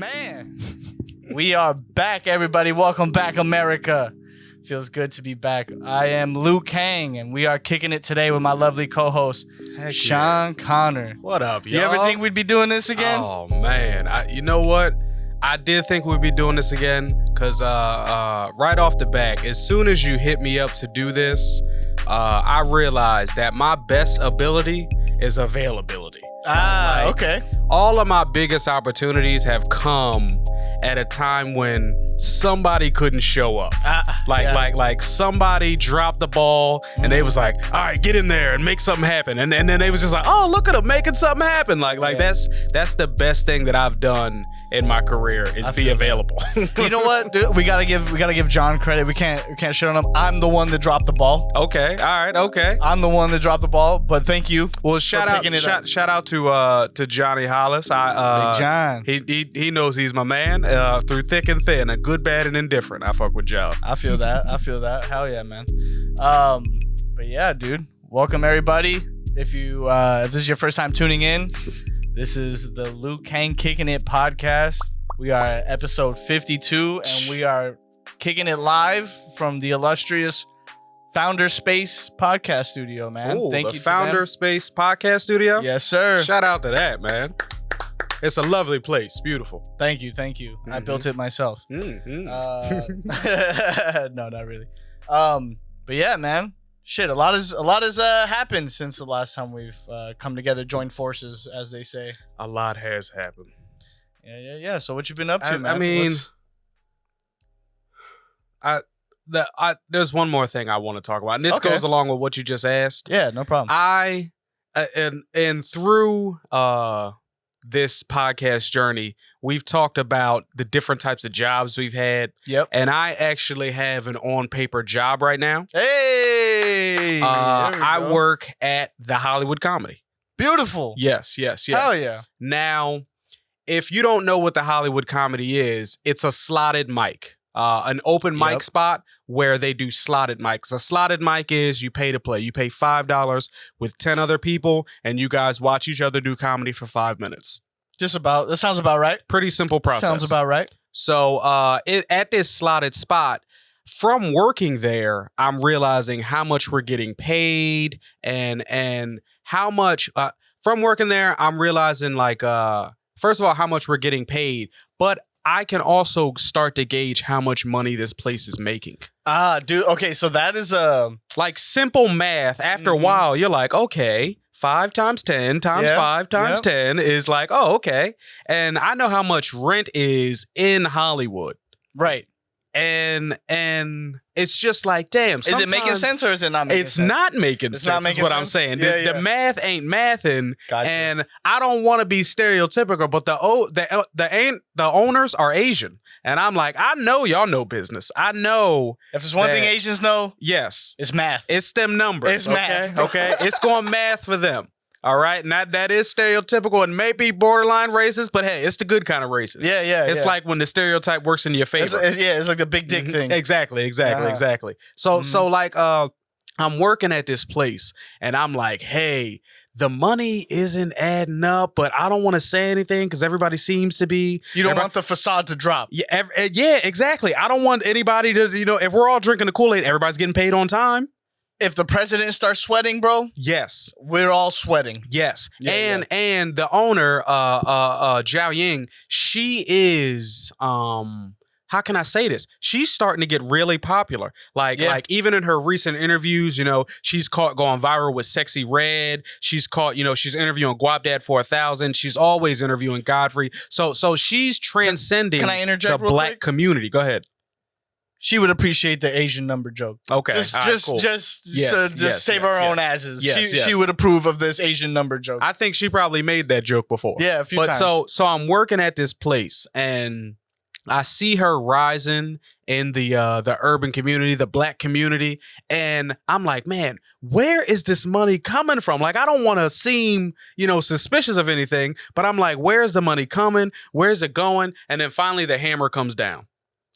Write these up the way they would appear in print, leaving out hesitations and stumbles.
Man, we are back, everybody. Welcome back, America. Feels good to be back. I am Kang, and we are kicking it today with my lovely co-host, Sean Connor. What up, y'all? You ever think we'd be doing this again? Oh, man. You know what? I did think we'd be doing this again because right off the back, as soon as you hit me up to do this, I realized that my best ability is availability. Okay. All of my biggest opportunities have come at a time when somebody couldn't show up. Like somebody dropped the ball and they was like, all right, get in there and make something happen. And then they was just like, oh, look at them making something happen. That's the best thing that I've done in my career is be available. You know what? Dude, we gotta give John credit. We can't shit on him. I'm the one that dropped the ball. Okay. All right. Okay. I'm the one that dropped the ball, but thank you. Well, shout out to Johnny Hollis. Big John. He knows he's my man through thick and thin, a good, bad, and indifferent. I fuck with Joe. I feel that. Hell yeah, man. But yeah, dude. Welcome everybody. If this is your first time tuning in, this is the Luke Kang Kicking It podcast. We are at episode 52, and we are kicking it live from the illustrious Founder Space podcast studio, man. Ooh, Thank the you to Founder Space podcast studio? Yes, sir. Shout out to that, man. It's a lovely place. Beautiful. Thank you. Mm-hmm. I built it myself. Mm-hmm. No, not really. But yeah, man. Shit, a lot has happened since the last time we've come together, joined forces, as they say. A lot has happened. Yeah. So what you been up to, man? I mean, there's one more thing I want to talk about, and this goes along with what you just asked. Yeah, no problem. And through this podcast journey, we've talked about the different types of jobs we've had. Yep. And I actually have an on-paper job right now. Hey! I work at the Hollywood Comedy. Beautiful. Yes. Hell yeah. Now, if you don't know what the Hollywood Comedy is, it's a slotted mic. An open mic spot where they do slotted mics. A slotted mic is you pay to play. You pay $5 with 10 other people, and you guys watch each other do comedy for 5 minutes. That sounds about right. Pretty simple process. Sounds about right. So at this slotted spot, from working there, I'm realizing how much we're getting paid and how much from working there, I'm realizing first of all, how much we're getting paid, but I can also start to gauge how much money this place is making. Dude. Okay, so that is like simple math. After a while, you're like, okay, 5 times 10 times 5 times 10 is like, oh, okay. And I know how much rent is in Hollywood. Right. And it's just like, damn. Is it making sense or is it not making sense? It's not making sense, is what I'm saying. The math ain't mathing. Gotcha. And I don't want to be stereotypical, but the owners are Asian. And I'm like, I know y'all know business. I know. If there's one thing Asians know, yes, it's math. It's them numbers. It's math. Okay. It's going math for them. All right, and that is stereotypical and maybe borderline racist, but hey, it's the good kind of racist. Yeah. It's like when the stereotype works in your favor. It's like the big dick thing. Exactly. So like, I'm working at this place, and I'm like, hey, the money isn't adding up, but I don't want to say anything because everybody seems to be. You don't want the facade to drop. Yeah, exactly. I don't want anybody to, if we're all drinking the Kool-Aid, everybody's getting paid on time. If the president starts sweating, bro, yes, we're all sweating. Yes, and the owner, Zhao Ying, she is how can I say this? She's starting to get really popular. Like even in her recent interviews, she's caught going viral with Sexy Red. She's caught, she's interviewing Guap Dad 4000. She's always interviewing Godfrey. So she's transcending can I interject the black community. Go ahead. She would appreciate the Asian number joke. Okay, just save our own asses. She would approve of this Asian number joke. I think she probably made that joke before. Yeah, a few times. So I'm working at this place, and I see her rising in the urban community, the black community, and I'm like, man, where is this money coming from? Like, I don't want to seem, suspicious of anything, but I'm like, where's the money coming? Where's it going? And then finally, the hammer comes down.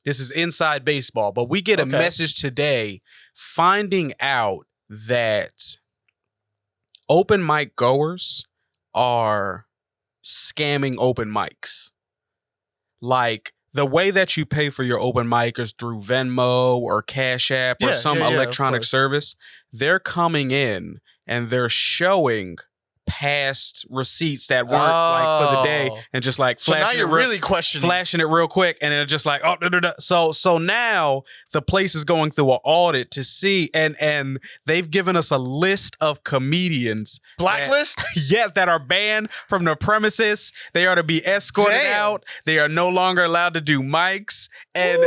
This is inside baseball, but we get a message today finding out that open mic goers are scamming open mics. like the way that you pay for your open mic is through Venmo or Cash App or some electronic service. They're coming in and they're showing past receipts that weren't like for the day and just like flashing. So now you're really questioning, flashing it real quick, and it's just like So now the place is going through an audit to see, and they've given us a list of comedians blacklist. Yes, that are banned from the premises. They are to be escorted out. They are no longer allowed to do mics, and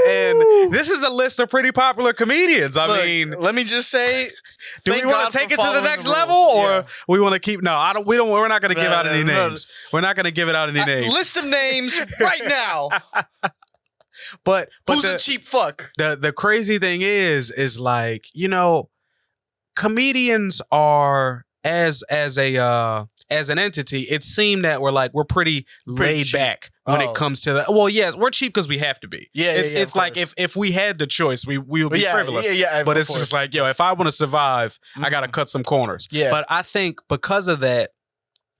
this is a list of pretty popular comedians. I mean, let me just say, do we want to take it to the next level, or we want to keep? No, I don't. We don't. We're not going to give out any names. We're not going to give it out any names. List of names right now. But who's a cheap fuck? The crazy thing is like, you know, comedians are as an entity. It seemed that we're pretty laid cheap. Back when it comes to the. Well, yes, we're cheap because we have to be. Yeah, it's like if we had the choice, we would be frivolous. Yeah, but it's just like, yo, if I want to survive, I got to cut some corners. Yeah. But I think because of that,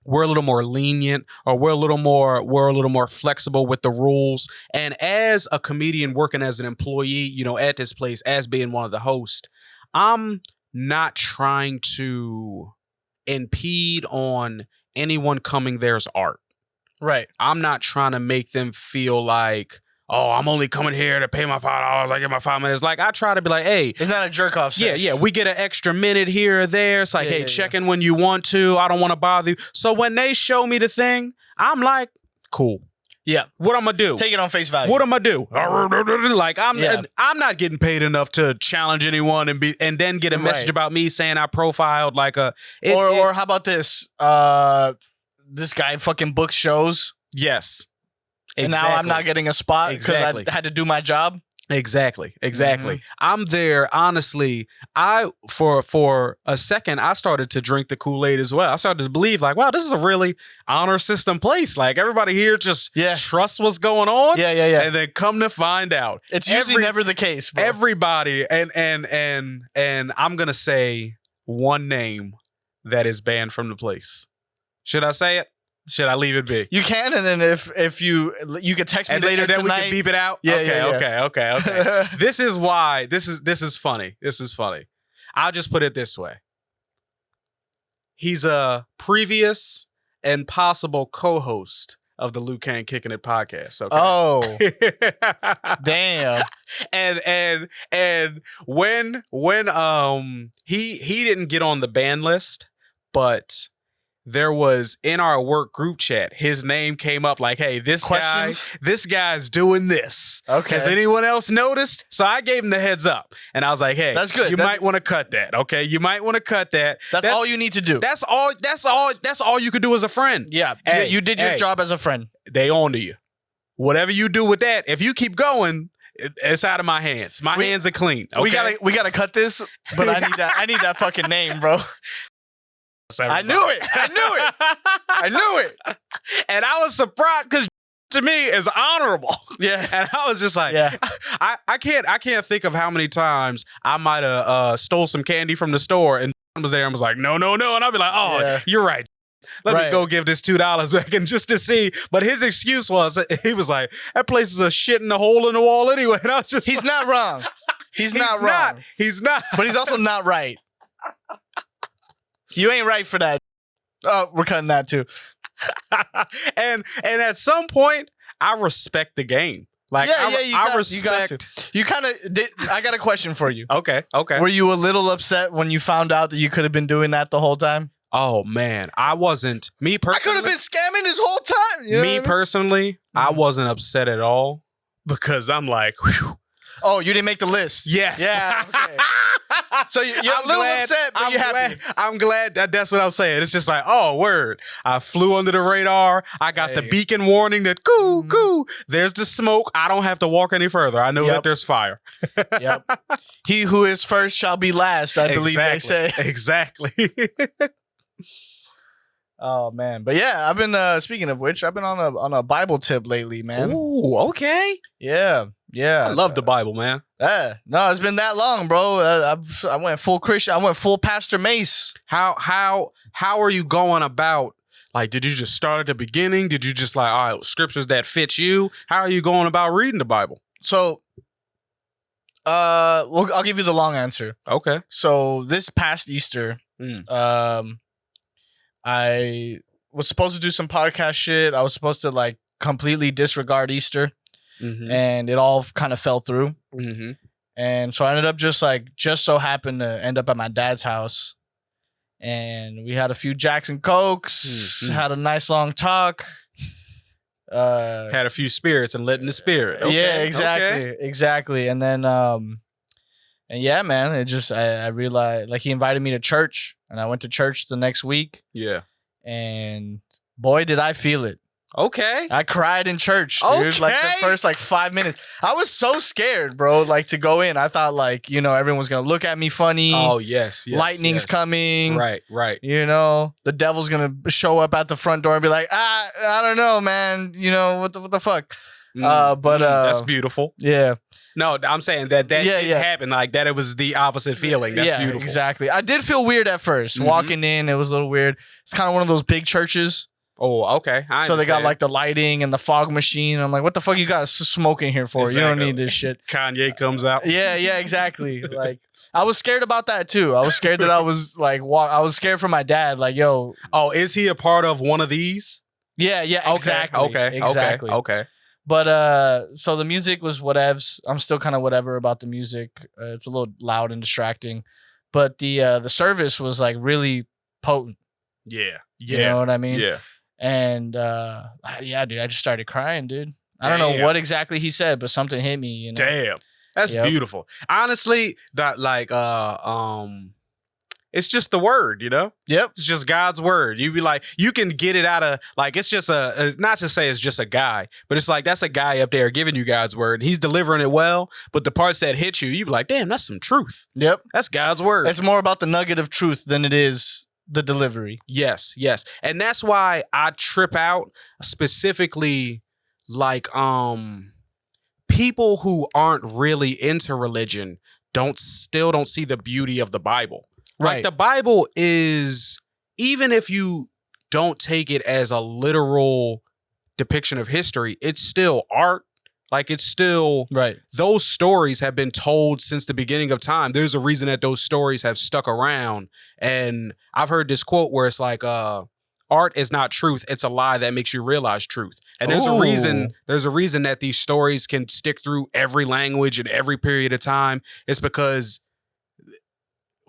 we're a little more lenient, or we're a little more flexible with the rules. And as a comedian working as an employee, you know, at this place, as being one of the hosts, I'm not trying to impede on anyone coming there's art. Right. I'm not trying to make them feel like, oh, I'm only coming here to pay my $5. I get my 5 minutes. Like, I try to be like, hey. It's not a jerk off sesh. Yeah. We get an extra minute here or there. It's like, hey, check in when you want to. I don't want to bother you. So when they show me the thing, I'm like, cool. Yeah. What I'm going to do? Take it on face value. What I'm going to do? Like, I'm not getting paid enough to challenge anyone and then get a message about me saying I profiled like a. Or how about this? This guy fucking books shows. Yes. Exactly. And now I'm not getting a spot because I had to do my job. Exactly. I'm there. Honestly, for a second, I started to drink the Kool-Aid as well. I started to believe like, wow, this is a really honor system place. Like everybody here just trusts what's going on. Yeah. And then come to find out, it's usually never the case, bro. Everybody, and I'm going to say one name that is banned from the place. Should I say it? Should I leave it be? You can, and then if you could text me later tonight, we can beep it out. Yeah, Okay. This is why this is funny. This is funny. I'll just put it this way. He's a previous and possible co-host of the Kang Kickin It podcast. Okay. Oh, damn. And when he didn't get on the ban list, but there was in our work group chat, his name came up like, hey, this guy's doing this. Okay. Has anyone else noticed? So I gave him the heads up and I was like, hey, that's good. You might want to cut that. Okay. You might want to cut that. That's all you need to do. That's all you could do as a friend. Yeah. Hey, you did your job as a friend. They on to you. Whatever you do with that, if you keep going, it's out of my hands. My hands are clean. Okay? We gotta cut this, but I need that fucking name, bro. I knew it. And I was surprised because to me is honorable. Yeah. And I was just like, I can't think of how many times I might have stole some candy from the store and was there and was like, no. And I'd be like, oh, you're right. Let me go give this $2 back and just to see. But his excuse was, he was like, that place is a shit in the hole in the wall anyway. And I was just He's not wrong. He's not wrong. He's not. But he's also not right. You ain't right for that. Oh, we're cutting that too. and at some point, I respect the game. Like, I respect. You kind of did. I got a question for you. Okay. Were you a little upset when you found out that you could have been doing that the whole time? Oh man, I wasn't. Me personally, I could have been scamming this whole time. You know personally, I wasn't upset at all because I'm like, whew. Oh, you didn't make the list. Yes. Yeah. Okay. So you're a little upset, but you're happy. I'm glad that's what I'm saying. It's just like, oh, word. I flew under the radar. I got the beacon warning that, goo. There's the smoke. I don't have to walk any further. I know that there's fire. Yep. He who is first shall be last, I believe they say. Exactly. Oh man, but yeah, I've been speaking of which, I've been on a Bible tip lately, man. Ooh, okay. Yeah. I love the Bible, man. No, it's been that long, bro. I went full Christian. I went full Pastor Mace. How are you going about Like, did you just start at the beginning? Did you just like, all right, scriptures that fit you? How are you going about reading the Bible? So, well, I'll give you the long answer. Okay. So this past Easter, I was supposed to do some podcast shit. I was supposed to like completely disregard Easter, and it all kind of fell through. And so I ended up just so happened to end up at my dad's house, and we had a few Jacks and Cokes, had a nice long talk. Had a few spirits and letting the spirit. Okay, yeah, exactly. And then, and yeah, man, it just, I realized, like, he invited me to church, and I went to church the next week. Yeah. And boy, did I feel it. Okay. I cried in church, dude. Like the first 5 minutes. I was so scared, bro, like to go in. I thought everyone's going to look at me funny. Oh, yes. Lightning's coming. Right. The devil's going to show up at the front door and be like, I don't know, man. What the fuck? But that's beautiful. Yeah. No, I'm saying that happened, like that. It was the opposite feeling. That's beautiful. Exactly. I did feel weird at first. Walking in, it was a little weird. It's kind of one of those big churches. Oh, okay. So they got like the lighting and the fog machine. I'm like, what the fuck you guys smoking here for? Exactly. You don't need this shit. Kanye comes out. Yeah, exactly. Like, I was scared about that too. I was scared that I was like, I was scared for my dad. Like, yo. Oh, is he a part of one of these? Yeah, exactly. Okay. But so the music was whatevs. I'm still kind of whatever about the music. It's a little loud and distracting. But the service was like really potent. Yeah. You know what I mean? Yeah. And yeah, dude, I just started crying, dude. I don't know what exactly he said, but something hit me. Damn. That's beautiful. Honestly, that it's just the word, Yep. It's just God's word. You be like, you can get it out of, like, it's just not to say it's just a guy, but it's like, that's a guy up there giving you God's word. He's delivering it well, but the parts that hit you be like, damn, that's some truth. Yep. That's God's word. It's more about the nugget of truth than it is the delivery. Yes. And that's why I trip out specifically, like, people who aren't really into religion still don't see the beauty of the Bible. Right. Like, the Bible is, even if you don't take it as a literal depiction of history, it's still art. Like, it's still, right. Those stories have been told since the beginning of time. There's a reason that those stories have stuck around. And I've heard this quote where it's like, art is not truth. It's a lie that makes you realize truth. And there's a reason that these stories can stick through every language and every period of time. It's because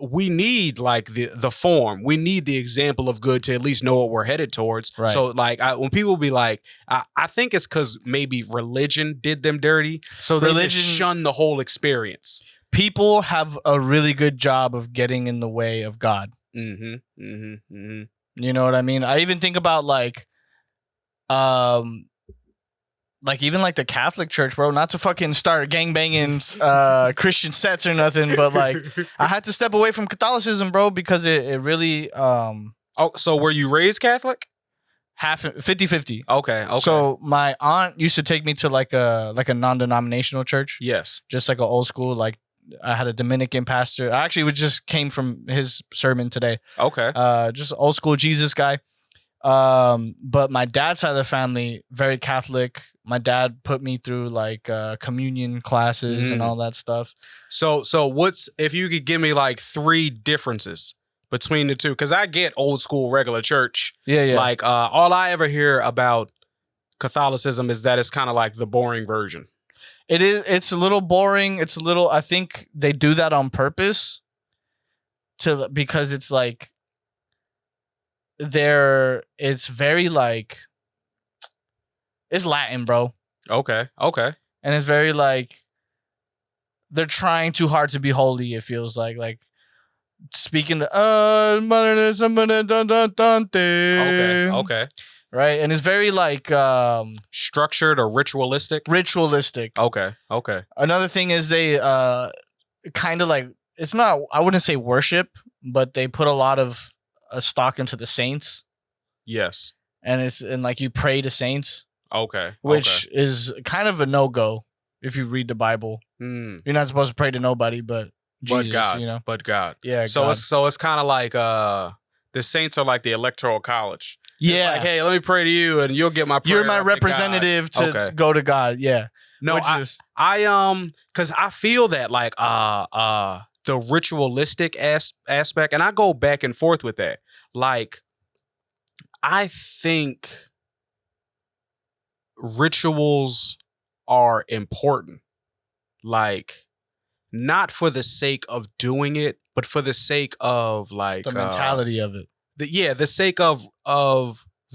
we need like the form. We need the example of good to at least know what we're headed towards. Right. So like when people be like, I think it's because maybe religion did them dirty. So they just shun the whole experience. People have a really good job of getting in the way of God. You know what I mean? I even think about like even like the Catholic Church, bro, not to fucking start gangbanging Christian sets or nothing, but like I had to step away from Catholicism, bro, because it really Oh, so were you raised Catholic? 50-50. Okay. So my aunt used to take me to like a non-denominational church. Yes. Just like an old school, like I had a Dominican pastor. I actually just came from his sermon today. Okay. Just old school Jesus guy. But my dad's side of the family, very Catholic. My dad put me through like communion classes and all that stuff. So what's, if you could give me like 3 differences between the two? Because I get old school regular church. Yeah. Like all I ever hear about Catholicism is that it's kind of like the boring version. It is. It's a little boring. It's a little. I think they do that on purpose, because it's like it's very like, it's Latin, bro. Okay. And it's very like they're trying too hard to be holy. It feels like speaking the okay. Right, and it's very like structured or ritualistic. Okay. Another thing is they kind of like, it's not, I wouldn't say worship, but they put a lot of stock into the saints. Yes. And like you pray to saints. Okay. Which is kind of a no-go if you read the Bible. You're not supposed to pray to nobody but Jesus, God, But God. Yeah. So God. It's kind of like the saints are like the electoral college. Yeah. Like, hey, let me pray to you, and you'll get my prayer. You're my up to representative God. to go to God. Yeah. No, because I feel that like the ritualistic aspect, and I go back and forth with that. Like, I think rituals are important. Like, not for the sake of doing it, but for the sake of like the mentality of it. The sake of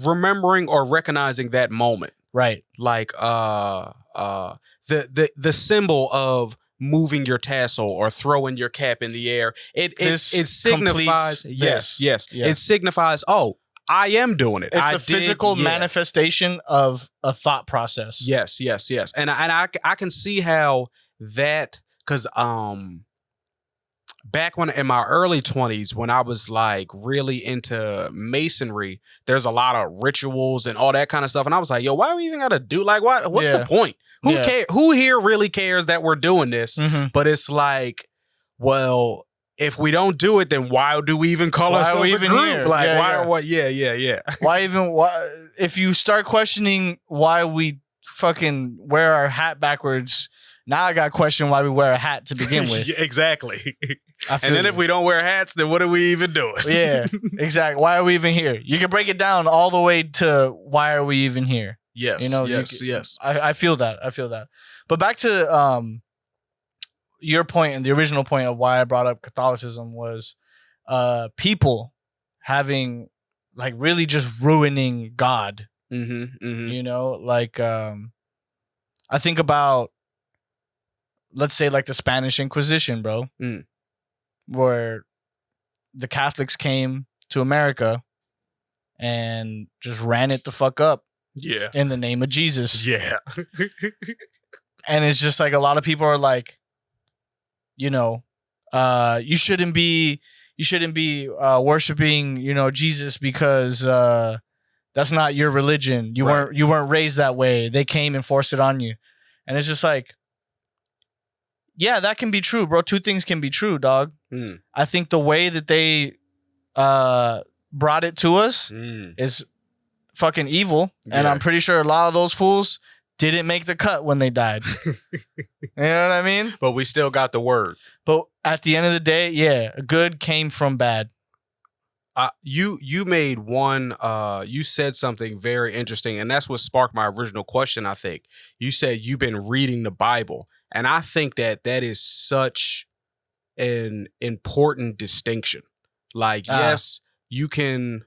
remembering or recognizing that moment. Right. Like the symbol of moving your tassel or throwing your cap in the air. It signifies yes. It signifies, oh, I am doing it. It's the physical manifestation of a thought process. Yes. And I can see how that, because back when in my early 20s, when I was like really into masonry, there's a lot of rituals and all that kind of stuff. And I was like, yo, why do we even gotta do like what's the point? Who here really cares that we're doing this? Mm-hmm. But it's like, well, if we don't do it, then why do we even call ourselves a group? Here? Like, Why even? If you start questioning why we fucking wear our hat backwards, now I got to question why we wear a hat to begin with. Exactly. And then if we don't wear hats, then what are we even doing? Yeah, exactly. Why are we even here? You can break it down all the way to why are we even here? Yes. You know, yes. I feel that. But back to your point and the original point of why I brought up Catholicism was people having like really just ruining God. You know, like I think about, let's say, like the Spanish Inquisition, bro, where the Catholics came to America and just ran it the fuck up. Yeah. In the name of Jesus. Yeah. And it's just like a lot of people are like, you know, you shouldn't be worshiping, you know, Jesus because that's not your religion. You weren't raised that way. They came and forced it on you. And it's just like, yeah, that can be true, bro. Two things can be true, dog. I think the way that they brought it to us is fucking evil. And I'm pretty sure a lot of those fools didn't make the cut when they died. You know what I mean? But we still got the word. But at the end of the day, yeah, good came from bad. You made one, you said something very interesting, and that's what sparked my original question, I think. You said you've been reading the Bible, and I think that is such an important distinction. Like, yes, you can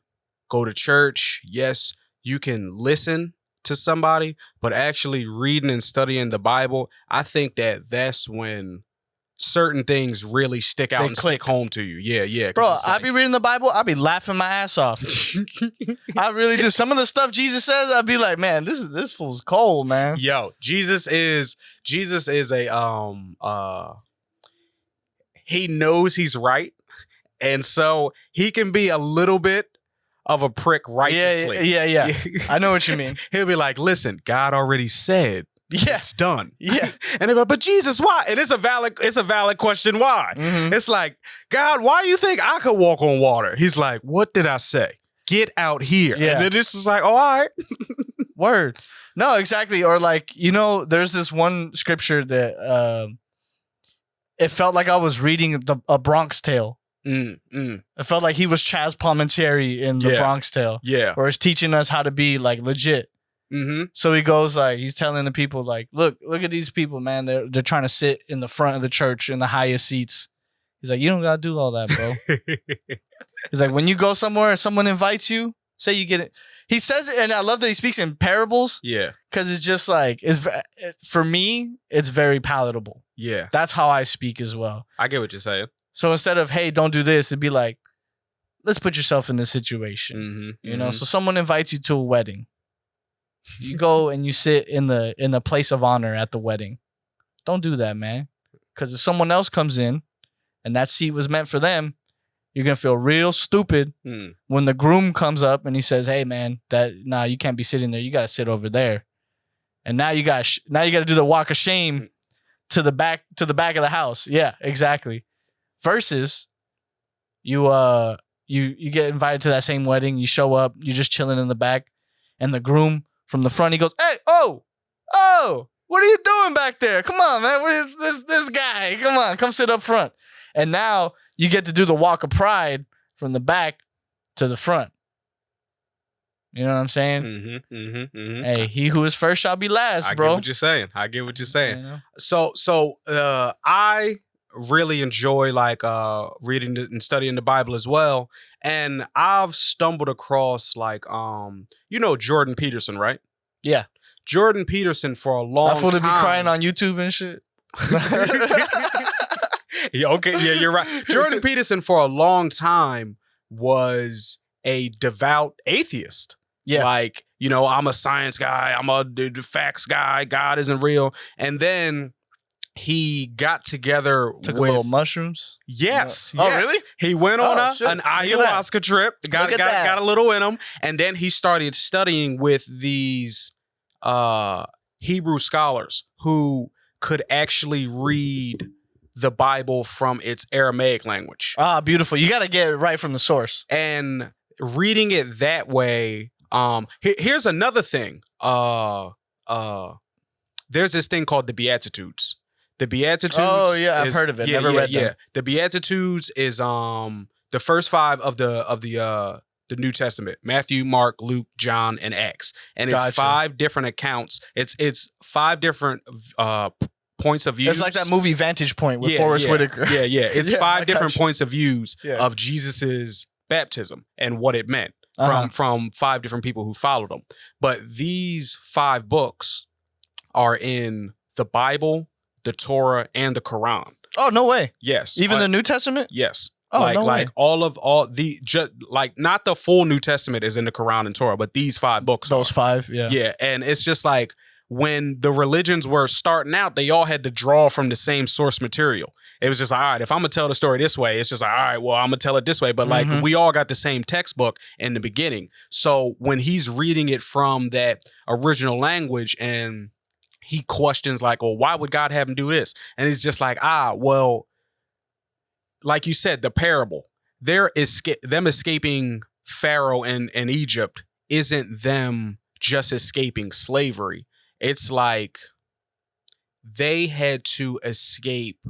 go to church. Yes, you can listen to somebody, but actually reading and studying the Bible, I think that's when certain things really stick out and stick home to you. Yeah. Bro, I be reading the Bible, I be laughing my ass off. I really do. Some of the stuff Jesus says, I'd be like, man, this fool's cold, man. Yo, Jesus is a he knows he's right, and so he can be a little bit of a prick righteously. Yeah. I know what you mean. He'll be like, listen, God already said it's done. Yeah. And they're like, but Jesus, why? And it's a valid question, why? Mm-hmm. It's like, God, why do you think I could walk on water? He's like, what did I say? Get out here. Yeah. And then this is like, oh, all right. Word. No, exactly. Or like, you know, there's this one scripture that it felt like I was reading a Bronx Tale. It felt like he was Chaz Palminteri in the Bronx Tale. Yeah. Or he's teaching us how to be like legit. Mm-hmm. So he goes like, he's telling the people like, look at these people, man. They're trying to sit in the front of the church in the highest seats. He's like, you don't gotta do all that, bro. He's like, when you go somewhere and someone invites you, say you get it. He says it, and I love that he speaks in parables. Yeah. Because it's just like, for me, it's very palatable. Yeah. That's how I speak as well. I get what you're saying. So instead of, hey, don't do this, it'd be like, let's put yourself in this situation. You know, so someone invites you to a wedding. You go and you sit in the place of honor at the wedding. Don't do that, man. Because if someone else comes in and that seat was meant for them, you're going to feel real stupid when the groom comes up and he says, hey, man, you can't be sitting there. You got to sit over there. And now you got to do the walk of shame to the back of the house. Yeah, exactly. Versus you You get invited to that same wedding. You show up. You're just chilling in the back, and the groom from the front, he goes, "Hey, oh, what are you doing back there? Come on, man. What is this guy? Come on, come sit up front." And now you get to do the walk of pride from the back to the front. You know what I'm saying? Hey, he who is first shall be last, bro. I get what you're saying. You know? So I really enjoy like reading and studying the Bible as well. And I've stumbled across like Jordan Peterson, right? Yeah. Jordan Peterson for a long time. That fool to be crying on YouTube and shit. Yeah, you're right. Jordan Peterson for a long time was a devout atheist. Yeah. Like, I'm a science guy. I'm a facts guy. God isn't real. And then he got together Took with a little mushrooms. Yes. Oh, yes. really? He went on Look an at ayahuasca trip. Got Look at that. got a little in him. And then he started studying with these Hebrew scholars who could actually read the Bible from its Aramaic language. Ah, beautiful. You got to get it right from the source. And reading it that way, here's another thing. There's this thing called the Beatitudes. The Beatitudes. Oh yeah, I've heard of it. Never read them. The Beatitudes is the first 5 of the New Testament: Matthew, Mark, Luke, John, and Acts. And it's Gotcha. 5 different accounts. It's 5 different points of view. It's like that movie Vantage Point with Forrest Whitaker. Yeah. It's Yeah, 5 different points of views Yeah. of Jesus's baptism and what it meant from 5 different people who followed him. But these 5 books are in the Bible, the Torah, and the Quran. Oh, no way. Yes. Even the New Testament? Yes. Oh, like no way. not the full New Testament is in the Quran and Torah, but these 5 books Those are. 5, yeah. Yeah. And it's just like when the religions were starting out, they all had to draw from the same source material. It was just like, all right, if I'm going to tell the story this way, it's just like, all right, well, I'm going to tell it this way. But like we all got the same textbook in the beginning. So when he's reading it from that original language and he questions like, well, why would God have him do this? And it's just like, well, like you said, the parable, them escaping Pharaoh and Egypt isn't them just escaping slavery. It's like they had to escape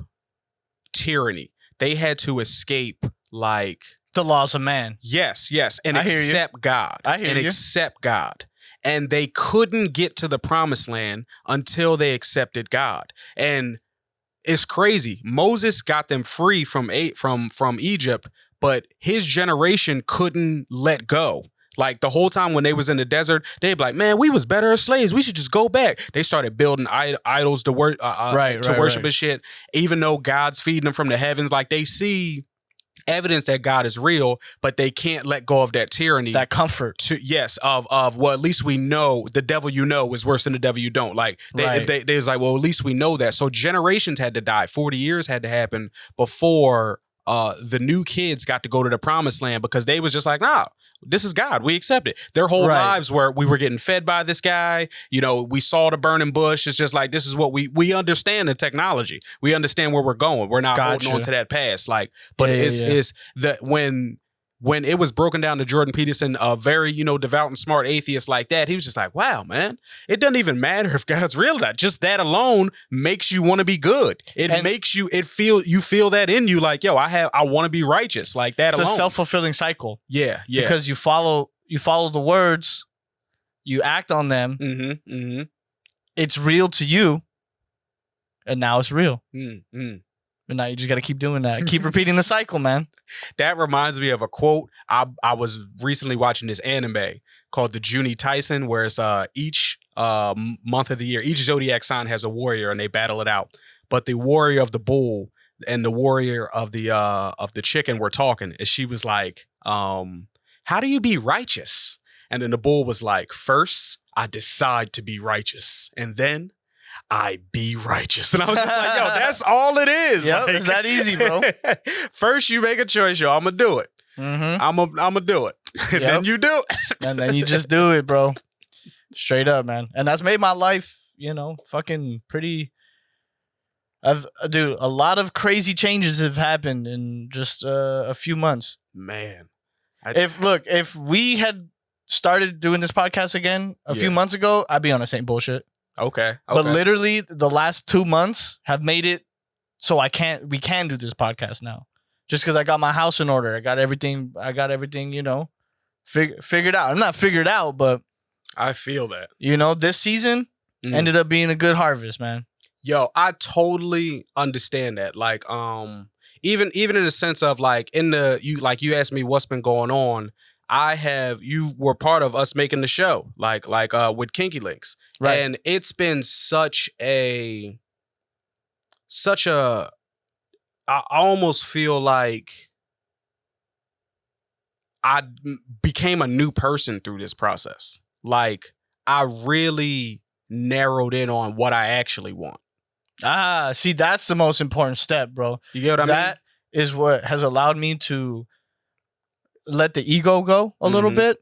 tyranny. They had to escape like The laws of man. Yes, and I hear you. accept God. I hear and you. accept God. And they couldn't get to the promised land until they accepted God. And it's crazy. Moses got them free from Egypt, but his generation couldn't let go. Like the whole time when they was in the desert, they'd be like, "Man, we was better as slaves. We should just go back." They started building idols to worship and shit. Even though God's feeding them from the heavens, like they see evidence that God is real, but they can't let go of that tyranny, That comfort. of well, at least we know the devil you know is worse than the devil you don't. Like they was like, well, at least we know that. So generations had to die. 40 years had to happen before the new kids got to go to the promised land, because they was just like, nah, this is God. We accept it. Their whole lives we were getting fed by this guy. You know, we saw the burning bush. It's just like, this is what we understand the technology. We understand where we're going. We're not holding on to that past. Like, but it's that when it was broken down to Jordan Peterson, a very, devout and smart atheist like that, he was just like, wow, man, it doesn't even matter if God's real or not. Just that alone makes you want to be good. Makes you, you feel that in you, like, yo, I want to be righteous, like that alone. It's a self-fulfilling cycle. Yeah. Because you follow the words, you act on them. It's real to you, and now it's real. And now you just got to keep doing that. Keep repeating the cycle, man. That reminds me of a quote. I was recently watching this anime called the Juni Tyson, where it's each month of the year, each zodiac sign has a warrior and they battle it out. But the warrior of the bull and the warrior of the chicken were talking, and she was like, how do you be righteous? And then the bull was like, first, I decide to be righteous, and then I be righteous. And I was just like, yo, that's all it is. Yep, like, it's that easy, bro. First, you make a choice, yo. I'm going to do it. I'm going to do it. And then you do it. And then you just do it, bro. Straight up, man. And that's made my life, fucking pretty. Dude, a lot of crazy changes have happened in just a few months. Man. If we had started doing this podcast again a few months ago, I'd be on the same bullshit. Okay. But literally the last 2 months have made it so we can do this podcast now. Just because I got my house in order. I got everything, figured out. I'm not figured out, but I feel that. This season ended up being a good harvest, man. Yo, I totally understand that. Like, even in the sense of like you asked me what's been going on. You were part of us making the show, like with Kinky Links. Right. And it's been such a I almost feel like I became a new person through this process. Like, I really narrowed in on what I actually want. See, that's the most important step, bro. You get what I mean? That is what has allowed me to let the ego go a little bit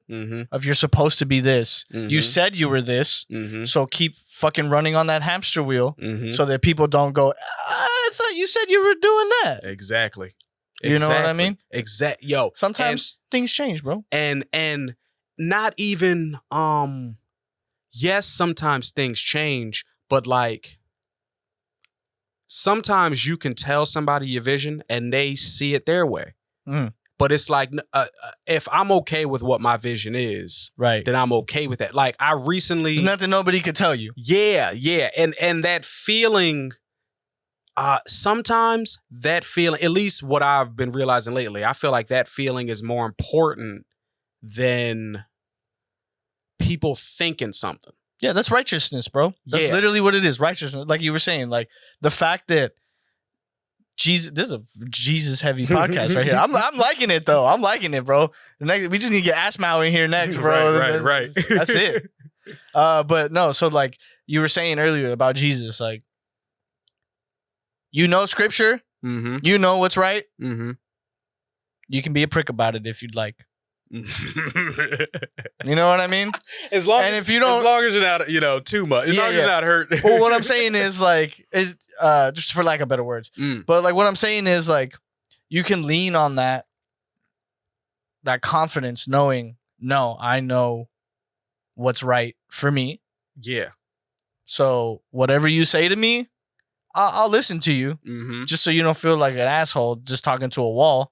of you're supposed to be this. You said you were this, so keep fucking running on that hamster wheel so that people don't go, I thought you said you were doing that. Exactly. You know what I mean? Yo. Sometimes things change, bro. And not even, yes, sometimes things change, but like, sometimes you can tell somebody your vision and they see it their way. But it's like, if I'm okay with what my vision is, right, then I'm okay with that. Like, I recently... There's nothing nobody could tell you. Yeah. And that feeling, sometimes that feeling, at least what I've been realizing lately, I feel like that feeling is more important than people thinking something. Yeah, that's righteousness, bro. That's literally what it is. Righteousness. Like you were saying, like the fact that Jesus, this is a Jesus heavy podcast right here. I'm liking it though. I'm liking it, bro. We just need to get Asmau in here next, bro. Right. That's it. But no, so like you were saying earlier about Jesus, like scripture, you know what's right. You can be a prick about it if you'd like. You know what I mean? As long as you're not, too much. As long as you're not hurt. Well, what I'm saying is like, just for lack of better words. But like, what I'm saying is like, you can lean on that confidence, knowing, no, I know what's right for me. Yeah. So whatever you say to me, I'll listen to you, just so you don't feel like an asshole just talking to a wall.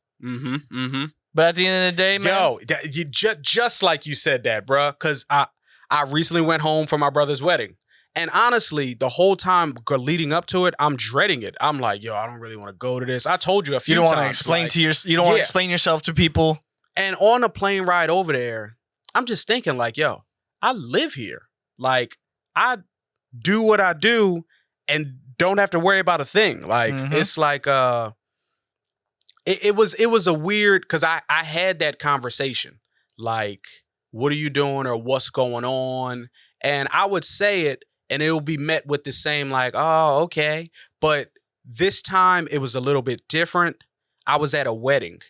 But at the end of the day, man. You just like you said that, bro. Because I recently went home for my brother's wedding. And honestly, the whole time leading up to it, I'm dreading it. I'm like, I don't really want to go to this. I told you a few times. You don't want to explain you don't want to explain yourself to people. And on a plane ride over there, I'm just thinking like, I live here. Like, I do what I do and don't have to worry about a thing. Like, it's like, It was a weird, because I had that conversation, like, what are you doing or what's going on? And I would say it and it will be met with the same like, oh, okay. But this time it was a little bit different. I was at a wedding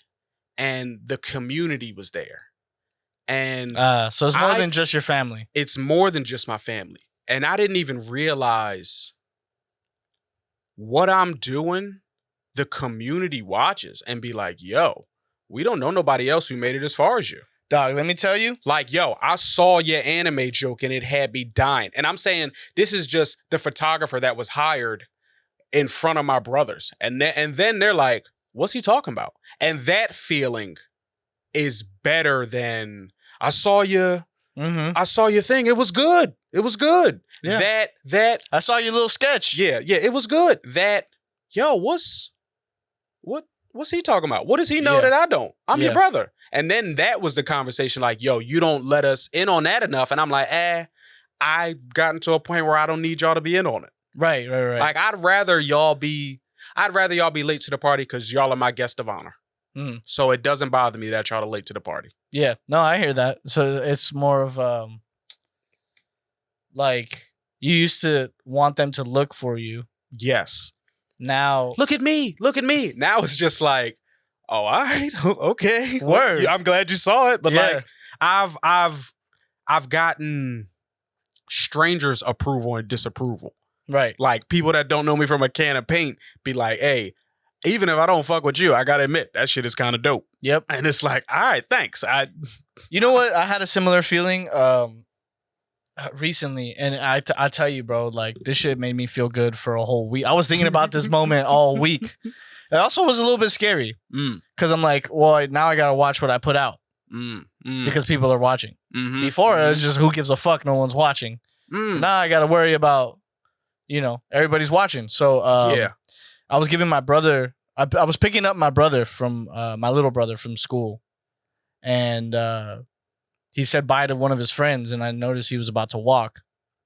and the community was there. And so it's more than just your family. It's more than just my family. And I didn't even realize what I'm doing. The community watches and be like, we don't know nobody else who made it as far as you. Dog, let me tell you. Like, I saw your anime joke and it had me dying. And I'm saying this is just the photographer that was hired in front of my brothers. And then they're like, what's he talking about? And that feeling is better than I saw you. I saw your thing. It was good. It was good. Yeah. That I saw your little sketch. Yeah. It was good. That, what's he talking about? What does he know that I don't? I'm your brother. And then that was the conversation like, you don't let us in on that enough. And I'm like, I've gotten to a point where I don't need y'all to be in on it. Right. Like, I'd rather y'all be late to the party because y'all are my guest of honor. So it doesn't bother me that y'all are late to the party. Yeah. No, I hear that. So it's more of like you used to want them to look for you. Yes. Now look at me. Now it's just like, oh, all right, okay. Word. I'm glad you saw it, but like I've gotten strangers' approval and disapproval. Right. Like people that don't know me from a can of paint be like, hey, even if I don't fuck with you, I gotta admit that shit is kind of dope. Yep. And it's like, all right, thanks. You know what? I had a similar feeling recently, and I tell you, bro, like this shit made me feel good for a whole week. I was thinking about this moment all week. It also was a little bit scary because I'm like, well, now I gotta watch what I put out because people are watching. Before it was just who gives a fuck? No one's watching. Now I gotta worry about, everybody's watching. So I was giving my brother. I was picking up my brother from my little brother from school, and he said bye to one of his friends, and I noticed he was about to walk.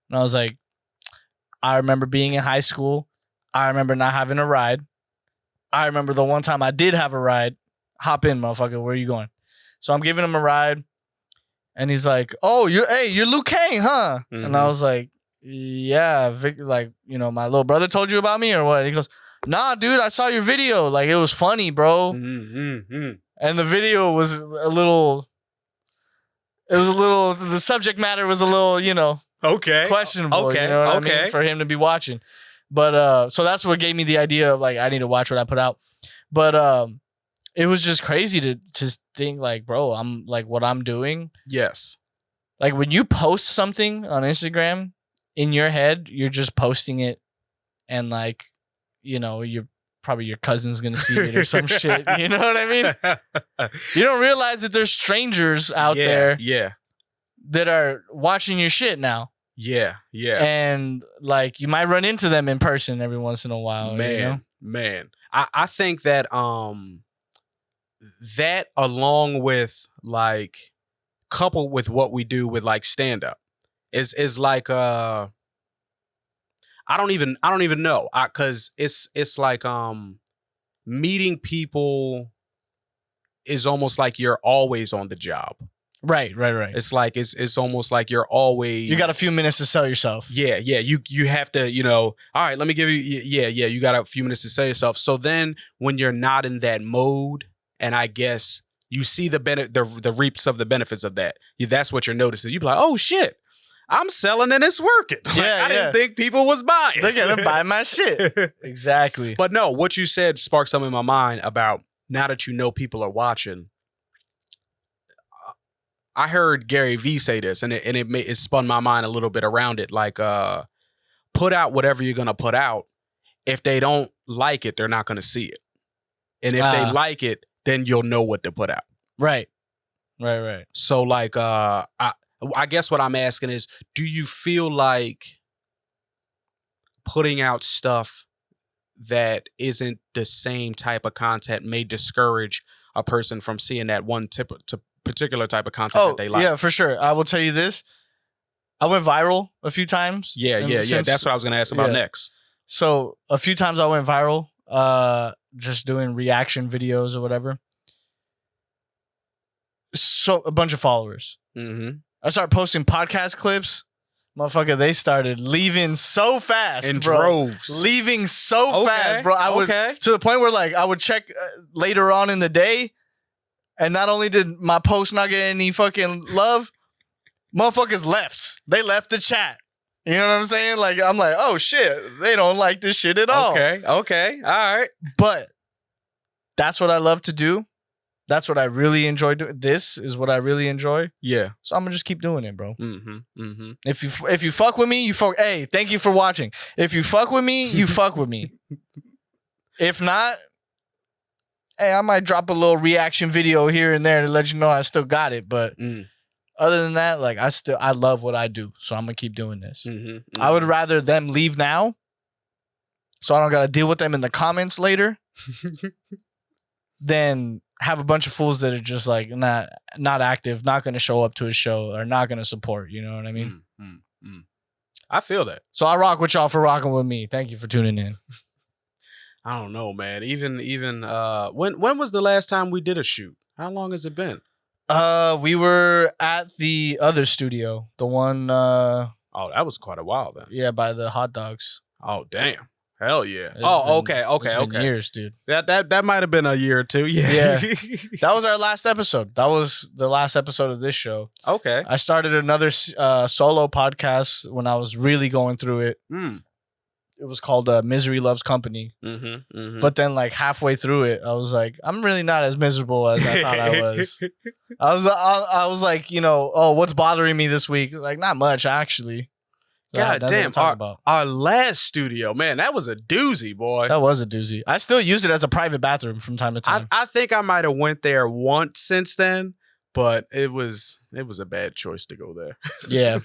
And I was like, I remember being in high school. I remember not having a ride. I remember the one time I did have a ride. Hop in, motherfucker. Where are you going? So I'm giving him a ride, and he's like, "Oh, you're Luke Kang, huh?" And I was like, "Yeah, Vic, like, my little brother told you about me or what?" He goes, "Nah, dude, I saw your video. Like, it was funny, bro." And the video was a little. The subject matter was a little, questionable. Okay. You know what I mean? For him to be watching. But so that's what gave me the idea of like, I need to watch what I put out. But it was just crazy to think like, bro, I'm like what I'm doing. Yes. Like when you post something on Instagram in your head, you're just posting it and like, you're probably your cousin's going to see it or some shit. You know what I mean? You don't realize that there's strangers out there that are watching your shit now. Yeah. And like you might run into them in person every once in a while. Man. I think that that along with like coupled with what we do with like stand up is like I don't even know, cuz it's like meeting people is almost like you're always on the job. Right. It's like it's almost like you're always. You got a few minutes to sell yourself. Yeah. You have to, all right, let me give you. Yeah. You got a few minutes to sell yourself. So then, when you're not in that mode, and I guess you see the reaps of the benefits of that, that's what you're noticing. You be like, oh shit, I'm selling and it's working. I didn't think people was buying. They're gonna buy my shit. Exactly. But no, what you said sparked something in my mind about now that people are watching. I heard Gary Vee say this, and it spun my mind a little bit around it. Like, put out whatever you're gonna put out. If they don't like it, they're not gonna see it. And if they like it, then you'll know what to put out. Right. So, like, I guess what I'm asking is, do you feel like putting out stuff that isn't the same type of content may discourage a person from seeing that one particular type of content that they like? Yeah, for sure. I will tell you this. I went viral a few times. Yeah. That's what I was going to ask about next. So a few times I went viral, just doing reaction videos or whatever. So a bunch of followers. I started posting podcast clips. Motherfucker, they started leaving so fast, in bro. droves. Leaving so fast, bro. I would to the point where like I would check later on in the day. And not only did my post not get any fucking love, motherfuckers left. They left the chat. You know what I'm saying? Like, I'm like, oh shit, they don't like this shit at all. Okay, all right. But that's what I love to do. That's what I really enjoy doing. This is what I really enjoy. Yeah. So I'm gonna just keep doing it, bro. If you fuck with me, you fuck. Hey, thank you for watching. If you fuck with me, you fuck with me. If not, hey, I might drop a little reaction video here and there to let you know I still got it. But other than that, like I love what I do. So I'm going to keep doing this. I would rather them leave now so I don't got to deal with them in the comments later than have a bunch of fools that are just like not active, not going to show up to a show or not going to support. You know what I mean? I feel that. So I rock with y'all for rocking with me. Thank you for tuning in. I don't know, man. Even when was the last time we did a shoot? How long has it been? We were at the other studio, the one. Oh, that was quite a while then. Yeah, by the hot dogs. Oh, damn. Hell yeah. It's been years, dude. That might have been a year or two. Yeah. That was our last episode. That was the last episode of this show. Okay. I started another solo podcast when I was really going through it. it was called Misery Loves Company. But then like halfway through it, I was like, I'm really not as miserable as I thought I was. I was like, oh, what's bothering me this week? Like, not much actually. God damn, our last studio, man, that was a doozy, boy. That was a doozy. I still use it as a private bathroom from time to time. I think I might have went there once since then, but it was a bad choice to go there. Yeah.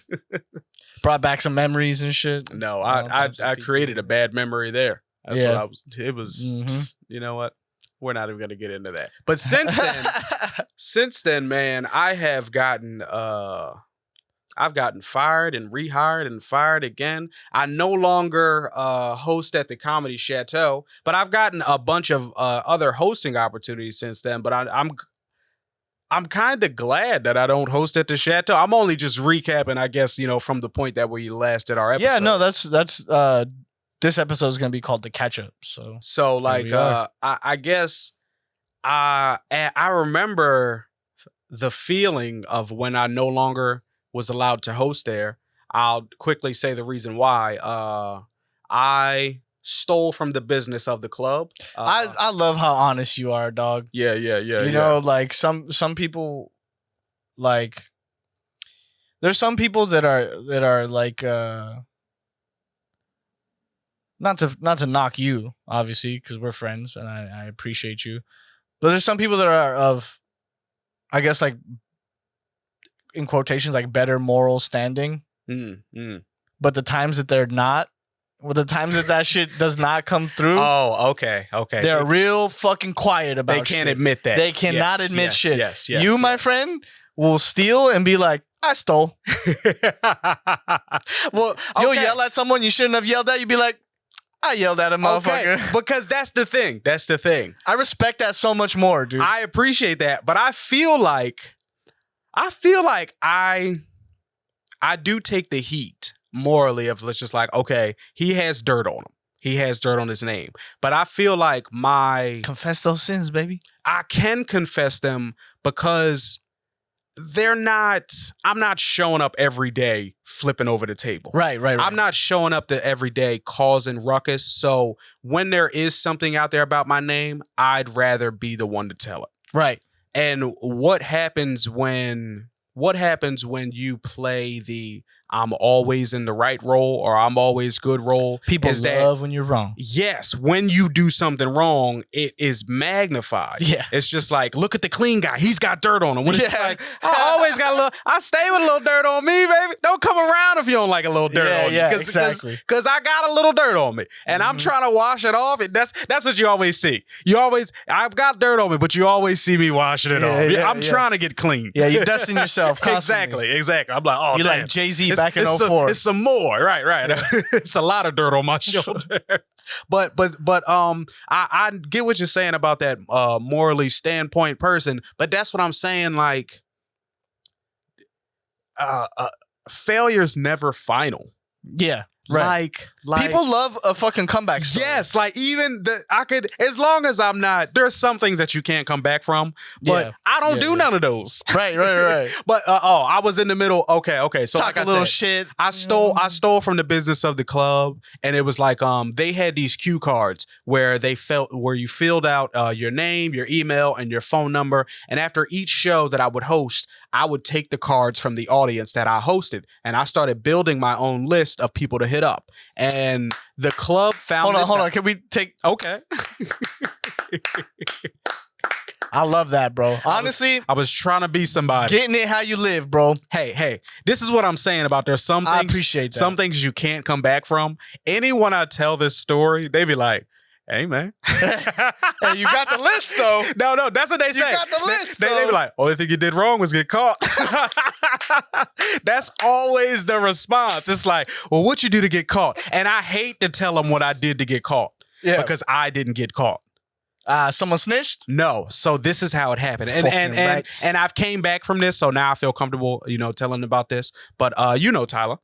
Brought back some memories and shit. No, I created a bad memory there. That's what I was. It was. You know what? We're not even gonna get into that. But since then, man, I have gotten I've gotten fired and rehired and fired again. I no longer host at the Comedy Chateau, but I've gotten a bunch of other hosting opportunities since then. But I'm kind of glad that I don't host at the Chateau. I'm only just recapping, I guess, from the point that we last did our episode. Yeah, no, that's this episode is gonna be called the catch up. So like I guess I remember the feeling of when I no longer was allowed to host there. I'll quickly say the reason why. I stole from the business of the club. I love how honest you are, dog. Yeah. You know, like some people, like there's some people that are like not to knock you, obviously, because we're friends and I appreciate you, but there's some people that are of, I guess, like, in quotations, like better moral standing. But the times that they're not, well, the times that shit does not come through. Oh, okay. They're real fucking quiet about. They can't admit that. They cannot admit shit. Yes, you, my friend, will steal and be like, I stole. Well, you'll yell at someone you shouldn't have yelled at. You'd be like, I yelled at a motherfucker. Okay, because that's the thing. I respect that so much more, dude. I appreciate that, but I feel like I do take the heat morally of, let's just like, okay, he has dirt on him. He has dirt on his name. But I feel like confess those sins, baby. I can confess them because I'm not showing up every day flipping over the table. Right. I'm not showing up every day causing ruckus. So when there is something out there about my name, I'd rather be the one to tell it. Right. And what happens when you play the I'm always in the right role or I'm always good role? People love when you're wrong. Yes. When you do something wrong, it is magnified. Yeah. It's just like, look at the clean guy. He's got dirt on him. When it's like, I always got I stay with a little dirt on me, baby. Don't come around if you don't like a little dirt on you. Yeah, exactly. Because I got a little dirt on me. And I'm trying to wash it off. That's what you always see. I've got dirt on me, but you always see me washing it off. I'm trying to get clean. Yeah, you're dusting yourself constantly. Exactly. I'm like, oh, you're damn. like Jay-Z back in 04. It's some more. Right. Yeah. It's a lot of dirt on my shoulder. But I get what you're saying about that morally standpoint person, but that's what I'm saying, like failure's never final. Yeah. Right. Like people love a fucking comeback story. Yes, like even as long as I'm not, there's some things that you can't come back from, but I don't do none of those. Right. But I was in the middle. Okay. So talk like a little shit. I stole from the business of the club, and it was like they had these cue cards where you filled out your name, your email, and your phone number, and after each show that I would host, I would take the cards from the audience that I hosted, and I started building my own list of people to hit up. And the club found Hold on. Can we take... Okay. I love that, bro. Honestly, I was trying to be somebody. Getting it how you live, bro. Hey, this is what I'm saying about there's some things. I appreciate that. Some things you can't come back from. Anyone I tell this story, they be like, hey, man. Hey, you got the list, though. No, that's what they say. You got the list, They be like, only thing you did wrong was get caught. That's always the response. It's like, well, what you do to get caught? And I hate to tell them what I did to get caught. Yeah. Because I didn't get caught. Someone snitched? No. So this is how it happened. And I've came back from this, so now I feel comfortable, telling about this. But Tyler.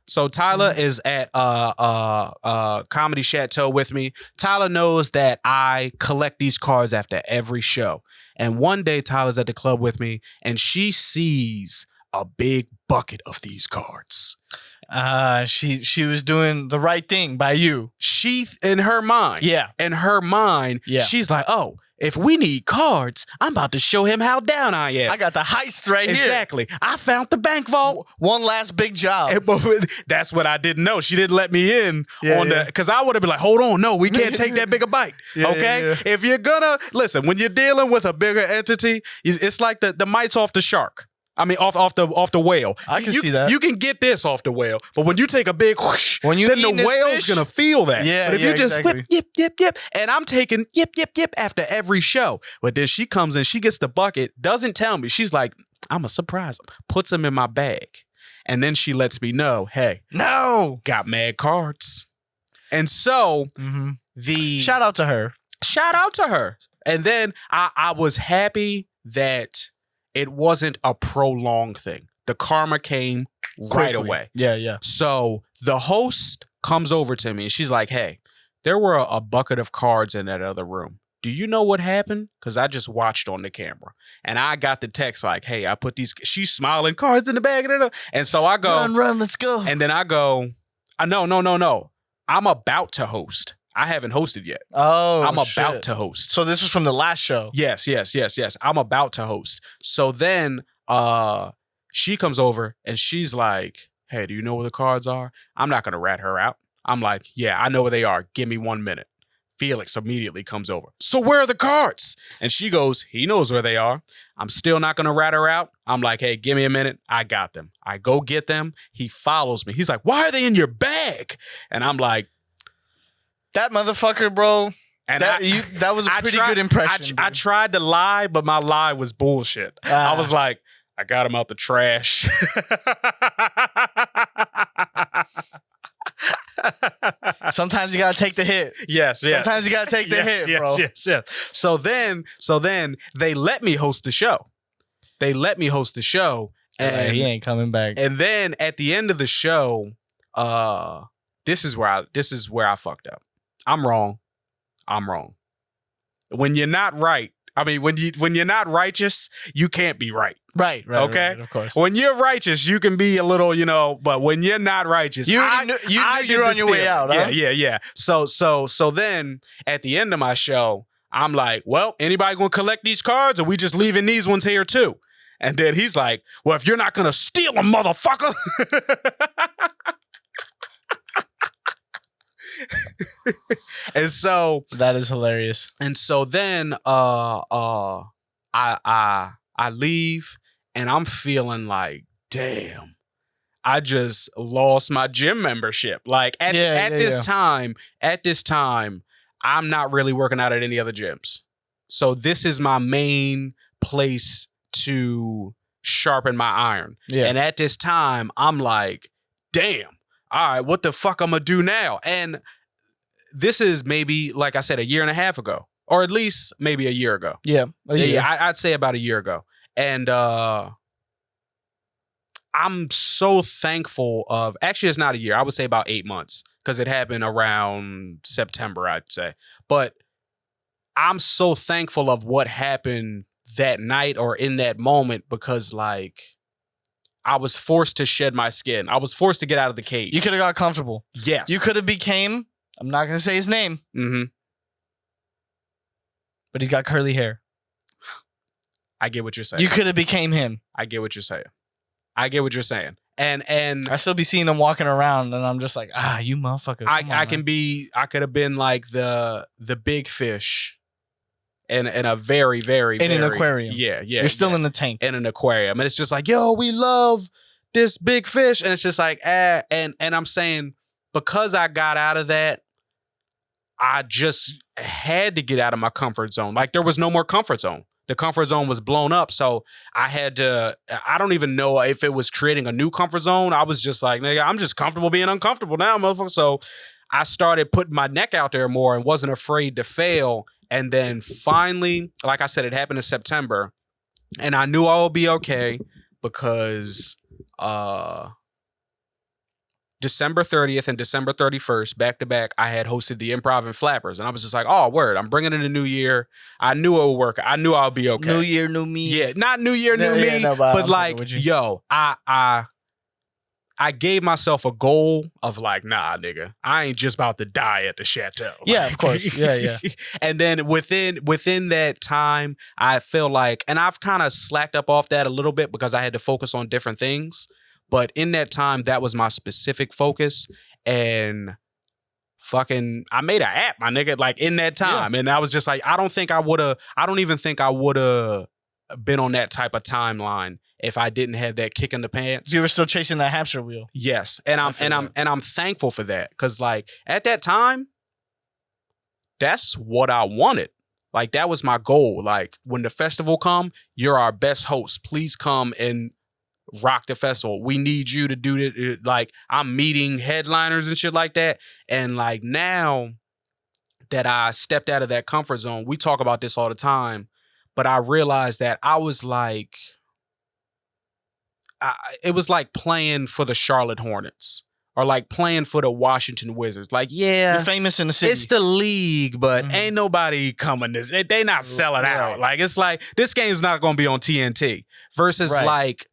So Tyler is at Comedy Chateau with me. Tyler knows that I collect these cards after every show. And one day Tyler's at the club with me and she sees a big bucket of these cards. She was doing the right thing by you. She, in her mind, Yeah. she's like, oh, if we need cards, I'm about to show him how down I am. I got the heist right here. Exactly. I found the bank vault. One last big job. That's what I didn't know. She didn't let me in because I would have been like, hold on, no, we can't take that bigger bite. Okay? Yeah. If you're gonna listen, when you're dealing with a bigger entity, it's like the mites off the shark. I mean, off the whale. I can see that. You can get this off the whale, but when you take a big whoosh, then the whale's gonna feel that. Yeah, but if you just exactly. whip, yip, and I'm taking yip after every show. But then she comes in, she gets the bucket, doesn't tell me. She's like, I'm gonna surprise him. Puts him in my bag, and then she lets me know, hey, no, got mad cards, and so the shout out to her. And then I was happy that it wasn't a prolonged thing. The karma came right away. Yeah. So the host comes over to me and she's like, hey, there were a bucket of cards in that other room. Do you know what happened? Because I just watched on the camera. And I got the text like, hey, I put these, she's smiling, cards in the bag. And so I go. Run, let's go. And then I go, no. I'm about to host. I haven't hosted yet. Oh, I'm about to host. So this was from the last show. Yes. I'm about to host. So then she comes over and she's like, hey, do you know where the cards are? I'm not going to rat her out. I'm like, yeah, I know where they are. Give me 1 minute. Felix immediately comes over. So where are the cards? And she goes, he knows where they are. I'm still not going to rat her out. I'm like, hey, give me a minute. I got them. I go get them. He follows me. He's like, why are they in your bag? And I'm like, that motherfucker, bro. And that was a pretty good impression. I tried to lie, but my lie was bullshit. I was like, I got him out the trash. Sometimes you gotta take the hit. Yes. Sometimes you gotta take the hit, bro. Yes. So then they let me host the show. And he ain't coming back. And then at the end of the show, this is where I fucked up. I'm wrong. When you're not right, I mean, when you're not righteous, you can't be right. Right. Okay. Right, of course. When you're righteous, you can be a little, but when you're not righteous, you knew you're on your way out. Huh? Yeah. So then at the end of my show, I'm like, well, anybody gonna collect these cards, or we just leaving these ones here too? And then he's like, well, if you're not gonna steal them, motherfucker. And so that is hilarious. And so then I leave and I'm feeling like, damn, I just lost my gym membership. Like at this time, I'm not really working out at any other gyms. So this is my main place to sharpen my iron. Yeah. And at this time, I'm like, damn. All right, what the fuck I'm gonna do now? And this is maybe, like I said, 1.5 years ago, or at least maybe a year ago. Yeah, I'd say about 1 year ago. And I'm so thankful of, actually it's not a year, I would say about 8 months, because it happened around September, I'd say. But I'm so thankful of what happened that night or in that moment, because like, I was forced to shed my skin. I was forced to get out of the cage. You could have got comfortable. Yes. You could have became, I'm not going to say his name. Mm-hmm. But he's got curly hair. I get what you're saying. You could have became him. I get what you're saying. And I still be seeing him walking around and I'm just like, you motherfucker. I could have been like the big fish. In a very, very, in an aquarium. Yeah. You're still in the tank. In an aquarium. And it's just like, yo, we love this big fish. And it's just like, and I'm saying, because I got out of that, I just had to get out of my comfort zone. Like there was no more comfort zone. The comfort zone was blown up. So I had to, I don't even know if it was creating a new comfort zone. I was just like, nigga, I'm just comfortable being uncomfortable now, motherfucker. So I started putting my neck out there more and wasn't afraid to fail. And then finally, like I said, it happened in September, and I knew I would be okay because December 30th and December 31st, back to back, I had hosted the Improv and Flappers, and I was just like, oh, word, I'm bringing in a new year. I knew it would work. I knew I would be okay. New year, new me. Yeah, not new year, new me, but like, yo, I gave myself a goal of like, nah, nigga, I ain't just about to die at the chateau. Yeah, of course. Yeah. And then within that time, I feel like, and I've kind of slacked up off that a little bit because I had to focus on different things. But in that time, that was my specific focus. And fucking, I made an app, my nigga, like in that time. Yeah. And I was just like, I don't even think I would have been on that type of timeline if I didn't have that kick in the pants. You were still chasing that hamster wheel. Yes. And I'm thankful for that. Cause like at that time, that's what I wanted. Like that was my goal. Like when the festival come, you're our best host. Please come and rock the festival. We need you to do it. Like I'm meeting headliners and shit like that. And like now that I stepped out of that comfort zone, we talk about this all the time, but I realized that I was like, it was like playing for the Charlotte Hornets or like playing for the Washington Wizards. Like, yeah, you're famous in the city. It's the league, but ain't nobody coming this. They not selling out. Like, it's like this game's not going to be on TNT versus like,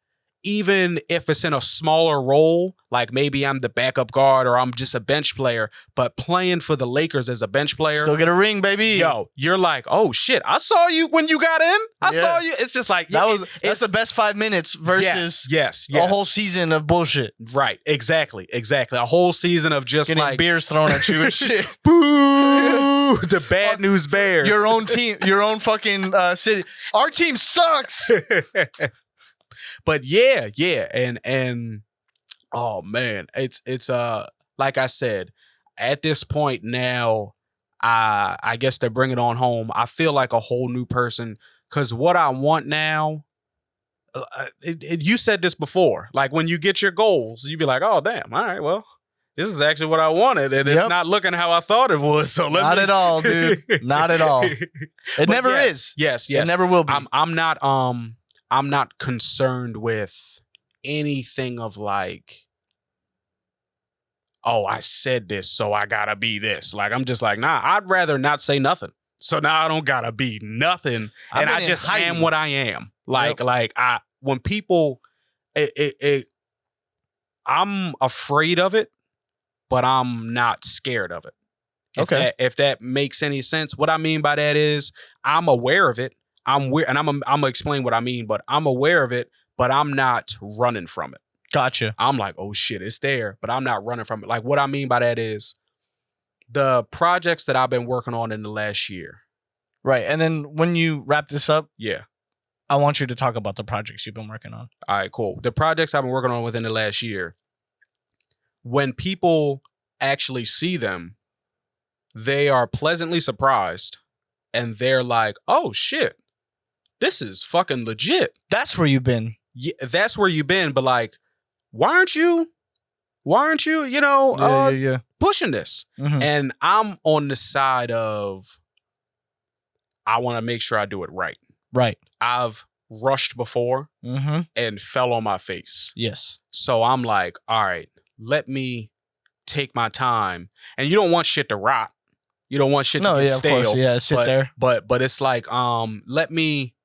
even if it's in a smaller role, like maybe I'm the backup guard or I'm just a bench player, but playing for the Lakers as a bench player. Still get a ring, baby. Yo, you're like, oh shit, I saw you when you got in. I saw you. It's just like, that's the best 5 minutes versus yes. a whole season of bullshit. Right. Exactly. A whole season of just getting like beers thrown at you and shit. Boo! The bad news bears. Your own team, your own fucking city. Our team sucks. But yeah, and oh man, it's like I said, at this point now, I guess to bring it on home, I feel like a whole new person because what I want now, you said this before, like when you get your goals, you be like, oh damn, all right, well, this is actually what I wanted, and it's not looking how I thought it was. So not at all, dude, not at all. It never is. Yes, it never will be. I'm not concerned with anything of like, oh, I said this, so I gotta be this. Like, I'm just like, nah, I'd rather not say nothing. So now I don't gotta be nothing. And I just am what I am. Like, when people, I'm afraid of it, but I'm not scared of it. If that makes any sense. What I mean by that is I'm aware of it. I'm gonna explain what I mean, but I'm aware of it, but I'm not running from it. Gotcha. I'm like, oh shit, it's there, but I'm not running from it. Like what I mean by that is the projects that I've been working on in the last year. Right. And then when you wrap this up, yeah, I want you to talk about the projects you've been working on. All right, cool. The projects I've been working on within the last year, when people actually see them, they are pleasantly surprised and they're like, oh shit, this is fucking legit. That's where you've been. Yeah, that's where you've been. But like, why aren't you, pushing this? Mm-hmm. And I'm on the side of, I want to make sure I do it right. Right. I've rushed before and fell on my face. Yes. So I'm like, all right, let me take my time. And you don't want shit to rot. You don't want shit to get stale. Of course. Yeah, sit there. But it's like, let me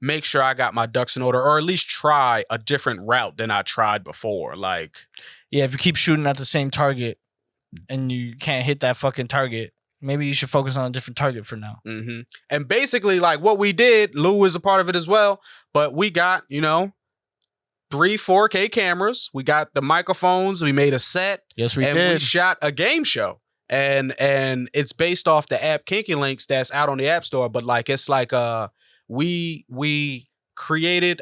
make sure I got my ducks in order, or at least try a different route than I tried before. Like, yeah, if you keep shooting at the same target and you can't hit that fucking target, maybe you should focus on a different target for now. Mm-hmm. And basically, like what we did, Lou is a part of it as well, but we got, 3 4K cameras. We got the microphones. We made a set. Yes, we did. And we shot a game show. And it's based off the app Kickin Links that's out on the App Store. But like, it's like, we created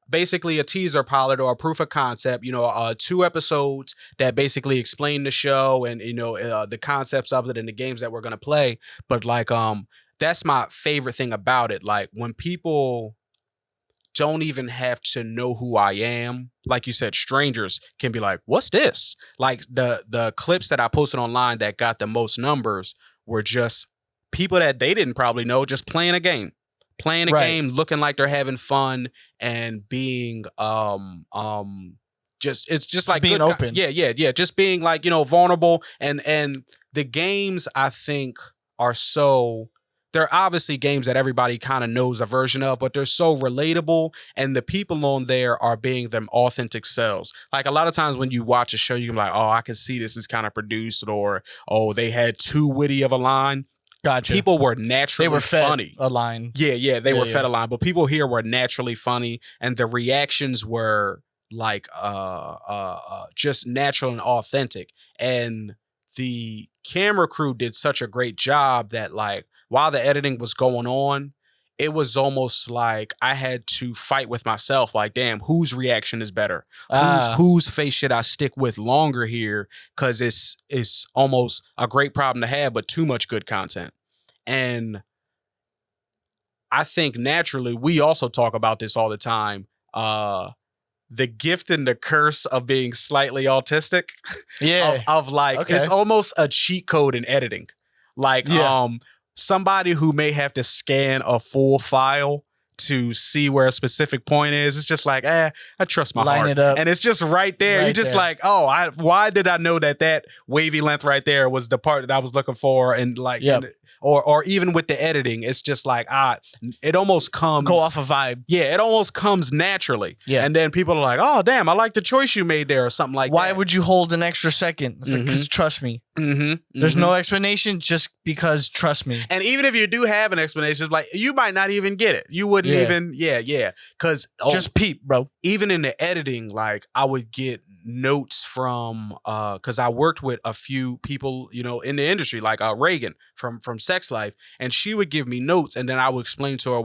basically a teaser pilot or a proof of concept, 2 episodes that basically explain the show and, the concepts of it and the games that we're going to play. But like, that's my favorite thing about it. Like when people don't even have to know who I am, like you said, strangers can be like, what's this? Like the clips that I posted online that got the most numbers were just people that they didn't probably know, just playing a game. Game, looking like they're having fun and being just like being open. Just being like, vulnerable. And the games I think are so they're obviously games that everybody kind of knows a version of, but they're so relatable, and the people on there are being them authentic selves. Like a lot of times when you watch a show, you can be like, oh, I can see this is kind of produced, or oh, they had too witty of a line. Gotcha. People were naturally funny. A line. Yeah, they were fed a line, but people here were naturally funny, and the reactions were like just natural and authentic. And the camera crew did such a great job that, like, while the editing was going on, it was almost like I had to fight with myself. Like, damn, whose reaction is better? Whose face should I stick with longer here? Because it's almost a great problem to have, but too much good content. And I think naturally, we also talk about this all the time. The gift and the curse of being slightly autistic. Yeah. of like, Okay. It's almost a cheat code in editing. Like, somebody who may have to scan a full file to see where a specific point is. It's just like, I trust my Line heart. it up. And it's just right there. Right You're just there. like, why did I know that wavy length right there was the part that I was looking for? And like, or even with the editing, it's just like, it almost comes. Go off a vibe. Yeah, it almost comes naturally. Yeah. And then people are like, oh, damn, I like the choice you made there or something like Why that. would you hold an extra second? It's like, 'cause trust me. There's no explanation, just because trust me. And even if you do have an explanation, it's like, you might not even get it. You wouldn't even, Because Just peep, bro. even in the editing, like I would get notes from, because I worked with a few people, in the industry, like Reagan from Sex Life, and she would give me notes, and then I would explain to her,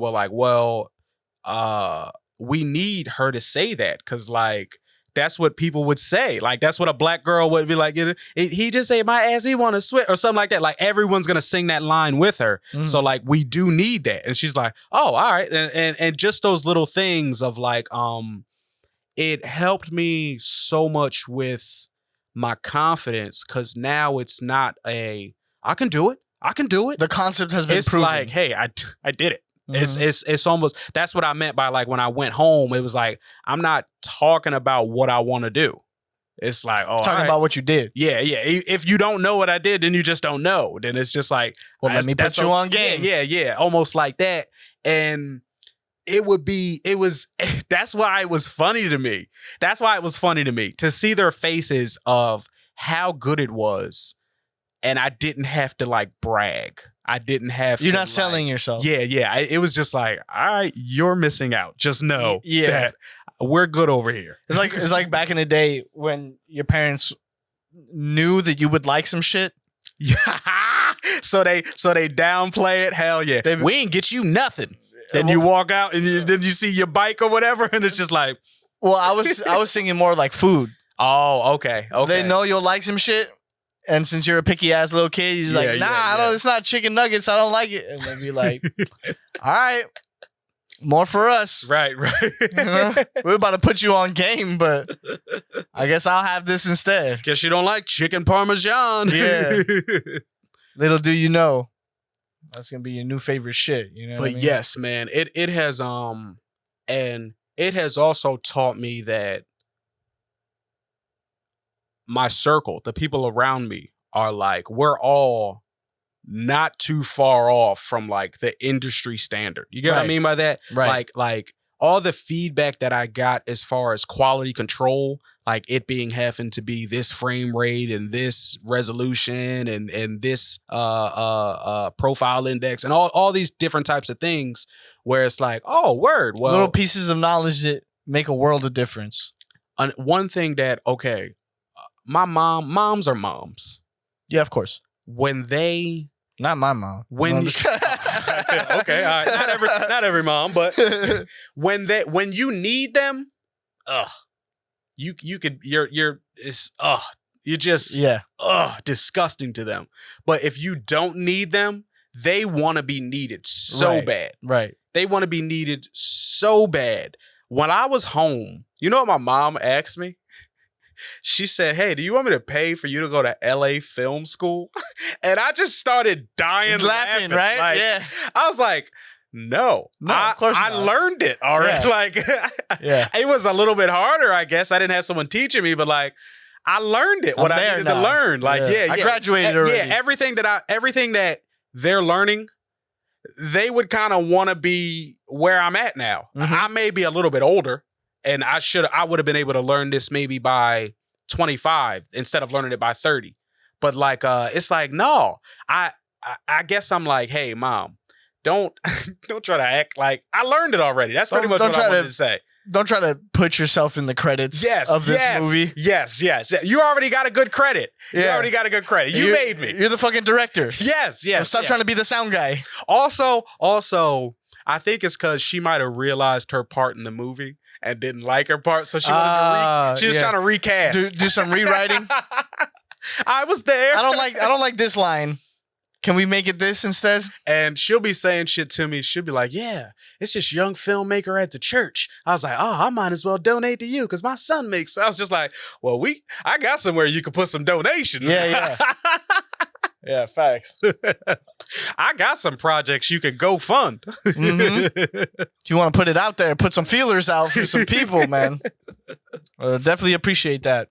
we need her to say that, because like, that's what people would say. Like, that's what a black girl would be like. He just say, my ass, he want to switch, or something like that. Like, everyone's going to sing that line with her. So, like, we do need that. And she's like, oh, all right. And just those little things of, like, it helped me so much with my confidence, because now it's not I can do it. The concept has been It's proven. like, hey, I did it. It's almost, that's what I meant by, like, when I went home, it was like, I'm not talking about what I want to do. It's like, talking about what you did. Yeah. If you don't know what I did, then you just don't know. Then it's just like, Well, let me put you on game. Yeah. Almost like that. And that's why it was funny to me. That's why it was funny to me to see their faces of how good it was. And I didn't have to, like, brag. I didn't have You're to, not selling yourself. Yeah. It was just like, all right, you're missing out. Just know that we're good over here. It's like back in the day when your parents knew that you would like some shit. So they downplay it. Hell yeah. We ain't get you nothing. Then you walk out and then you see your bike or whatever, and it's just like, well, I was thinking more like food. Oh, okay. They know you'll like some shit. And since you're a picky ass little kid, you're like, I don't. It's not chicken nuggets. I don't like it. And they'd be like, all right, more for us. Right. We're about to put you on game, but I guess I'll have this instead. Guess you don't like chicken parmesan. Yeah. Little do you know, that's gonna be your new favorite shit. You know. But yes, man, it has and it has also taught me that my circle, the people around me, are like, we're all not too far off from, like, the industry standard. You get what I mean by that? Right. Like all the feedback that I got as far as quality control, like it being having to be this frame rate and this resolution and this profile index and all these different types of things, where it's like, oh, word. Well, little pieces of knowledge that make a world of difference. One thing that, okay, my moms are moms. Yeah, of course. When they, not my mom. Okay, all right. Not every mom, but when you need them, you're just disgusting to them. But if you don't need them, they want to be needed so bad. Right. They want to be needed so bad. When I was home, you know what my mom asked me? She said, hey, do you want me to pay for you to go to LA film school? And I just started dying laughing, right? Like, yeah. I was like, no, of course I not. learned it already. Yeah. Like, yeah. It was a little bit harder, I guess. I didn't have someone teaching me, but like, I learned it, what I needed to learn. Like, I graduated already. Yeah, everything that they're learning, they would kind of want to be where I'm at now. Mhm. I may be a little bit older, and I would have been able to learn this maybe by 25 instead of learning it by 30. But like, it's like, no, I guess I'm like, hey, mom, don't try to act like I learned it already. That's pretty much what I wanted to say. Don't try to put yourself in the credits of this movie. Yes. You already got a good credit. You already got a good credit. You made me. You're the fucking director. Yes. Stop trying to be the sound guy. Also, I think it's because she might have realized her part in the movie and didn't like her part, so she was trying to recast. Do some rewriting. I was there. I don't like this line. Can we make it this instead? And she'll be saying shit to me. She'll be like, yeah, it's this young filmmaker at the church. I was like, oh, I might as well donate to you because my son makes. So I was just like, well, I got somewhere you can put some donations. Yeah. Yeah, facts. I got some projects you could go fund. Mm-hmm. If you want to put it out there, put some feelers out for some people, man. Definitely appreciate that.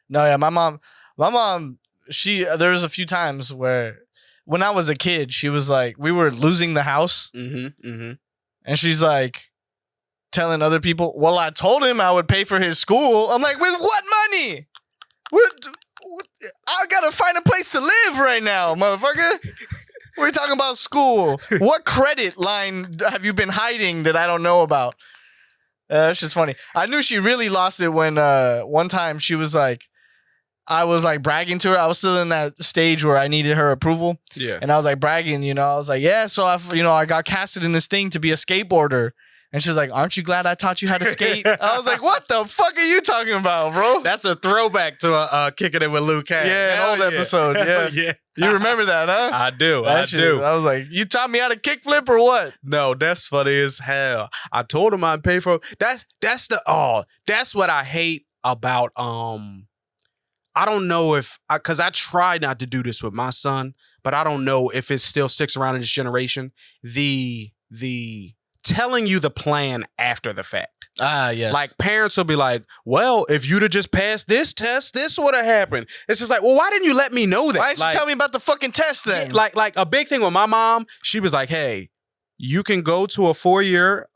No, yeah, my mom, there was a few times where when I was a kid, she was like, we were losing the house. And she's like telling other people, well, I told him I would pay for his school. I'm like, with what money? I got to find a place to live right now, motherfucker. We're talking about school. What credit line have you been hiding that I don't know about? That's just funny. I knew she really lost it when one time she was like, I was like bragging to her. I was still in that stage where I needed her approval. Yeah. And I was like bragging, I was like, yeah, so I got casted in this thing to be a skateboarder. And she's like, aren't you glad I taught you how to skate? I was like, what the fuck are you talking about, bro? That's a throwback to Kickin' It with Luke Kang. Yeah, an old episode. Yeah. You remember that, huh? I do. I do. I was like, you taught me how to kickflip or what? No, that's funny as hell. I told him I'd pay for it. That's what I hate about I don't know because I try not to do this with my son, but I don't know if it still sticks around in this generation. The telling you the plan after the fact. Yes. Like parents will be like, well, if you'd have just passed this test, this would have happened. It's just like, well, why didn't you let me know that? Why didn't you tell me about the fucking test then? Like a big thing with my mom, she was like, hey, you can go to a 4-year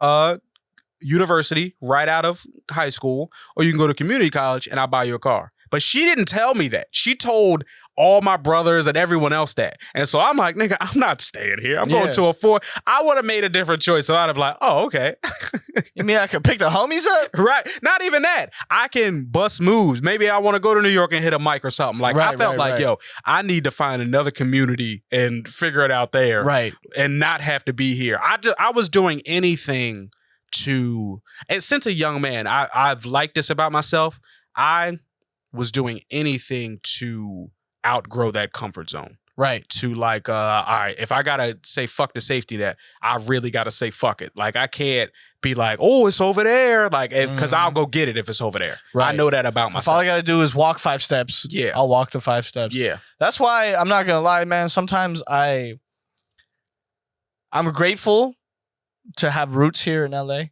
university right out of high school, or you can go to community college and I'll buy you a car. But she didn't tell me that. She told all my brothers and everyone else that. And so I'm like, nigga, I'm not staying here. I'm going to a 4. I would have made a different choice. So I'd have like, oh, okay. You mean I could pick the homies up? Right. Not even that. I can bust moves. Maybe I want to go to New York and hit a mic or something. Like I felt like, yo, I need to find another community and figure it out there. Right. And not have to be here. I was doing anything and since a young man, I've liked this about myself. I was doing anything to outgrow that comfort zone. Right. To like, all right, if I gotta say fuck the safety net, I really gotta say fuck it. Like I can't be like, oh, it's over there. Like, because I'll go get it if it's over there. Right. I know that about myself. If all I gotta do is walk 5 steps, I'll walk the 5 steps. Yeah. That's why I'm not gonna lie, man. Sometimes I'm grateful to have roots here in LA.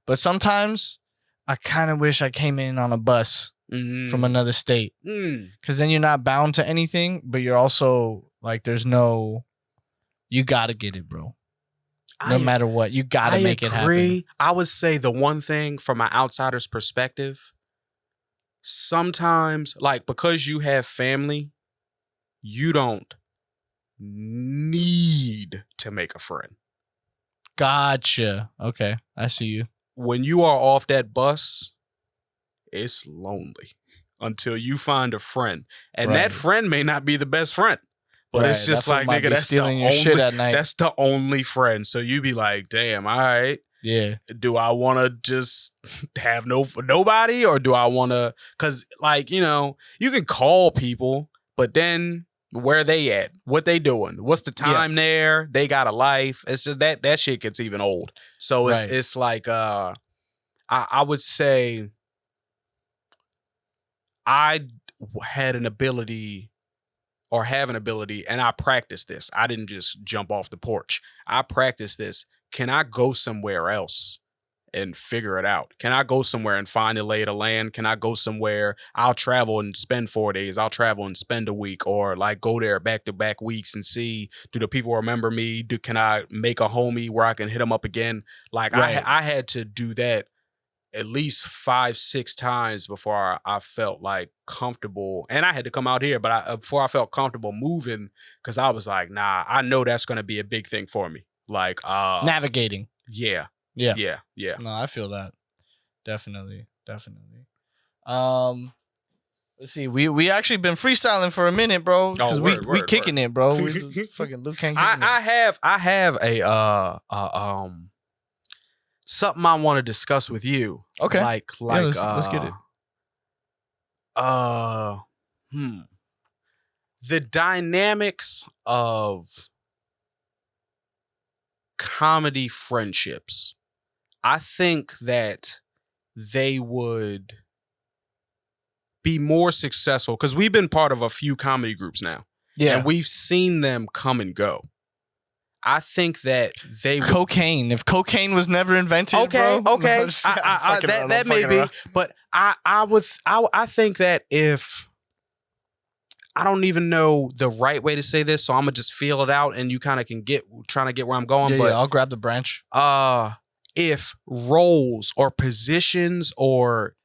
But sometimes I kind of wish I came in on a bus from another state, because then you're not bound to anything, but you're also like, you gotta get it, bro. No matter what, you gotta make it happen. I would say the one thing from an outsider's perspective, sometimes, like, because you have family, you don't need to make a friend. Gotcha. Okay, I see you. When you are off that bus, it's lonely until you find a friend. And that friend may not be the best friend. But it's just like, nigga, that's the only shit at night. That's the only friend. So you be like, damn, all right. Yeah. Do I want to just have nobody, or do I want to? Because, like, you can call people, but then where they at? What they doing? What's the time there? They got a life. It's just that shit gets even old. So it's like, I would say I had an ability, or have an ability, and I practiced this. I didn't just jump off the porch. I practiced this. Can I go somewhere else and figure it out? Can I go somewhere and find a lay of the land? Can I go somewhere? I'll travel and spend 4 days. I'll travel and spend a week, or like go there back to back weeks and see, do the people remember me? Can I make a homie where I can hit them up again? Like Right. I had to do that at least 5-6 times before I felt like comfortable. And I had to come out here, but before I felt comfortable moving, because I was like, nah, I know that's going to be a big thing for me. Like Navigating. Yeah. Yeah. Yeah. Yeah. No, I feel that. Definitely. Let's see. We actually been freestyling for a minute, bro. Because we kicking it, bro. We just fucking Luke Kang kicking it. I have a something I want to discuss with you. Okay. Like yeah, let's get it. The dynamics of comedy friendships. I think that they would be more successful because we've been part of a few comedy groups now. Yeah. And we've seen them come and go. I think that they cocaine. If cocaine was never invented, okay, bro, okay, that may be. But I think that if I don't even know the right way to say this, so I'm gonna just feel it out, and you kind of can trying to get where I'm going. Yeah, I'll grab the branch. If roles or positions or